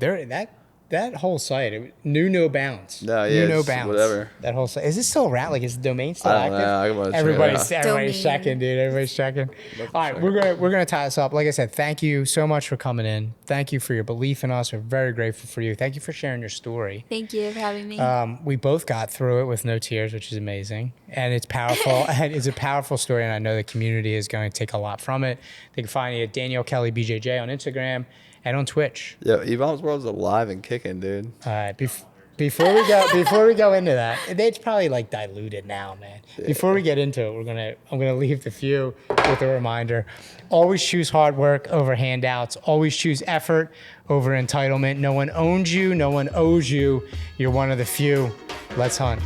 that whole site knew no bounds. No, Knew yeah, no it's bounds. whatever. That whole site is it still around? Like is the domain still I don't active? know. I wanna check it Everybody's out. Domain. checking, dude. Everybody's checking. All right, we're gonna tie this up. Like I said, thank you so much for coming in. Thank you for your belief in us. We're very grateful for you. Thank you for sharing your story. Thank you for having me. We both got through it with no tears, which is amazing, and it's powerful. And it's a powerful story, and I know the community is going to take a lot from it. They can find you at Danielle Kelly BJJ on Instagram and on Twitch. Yeah, Evon's World's alive and kicking, dude. All right, before we go into that, it's probably like diluted now, man. Yeah. Before we get into it, I'm gonna leave the few with a reminder: always choose hard work over handouts. Always choose effort over entitlement. No one owns you. No one owes you. You're one of the few. Let's hunt.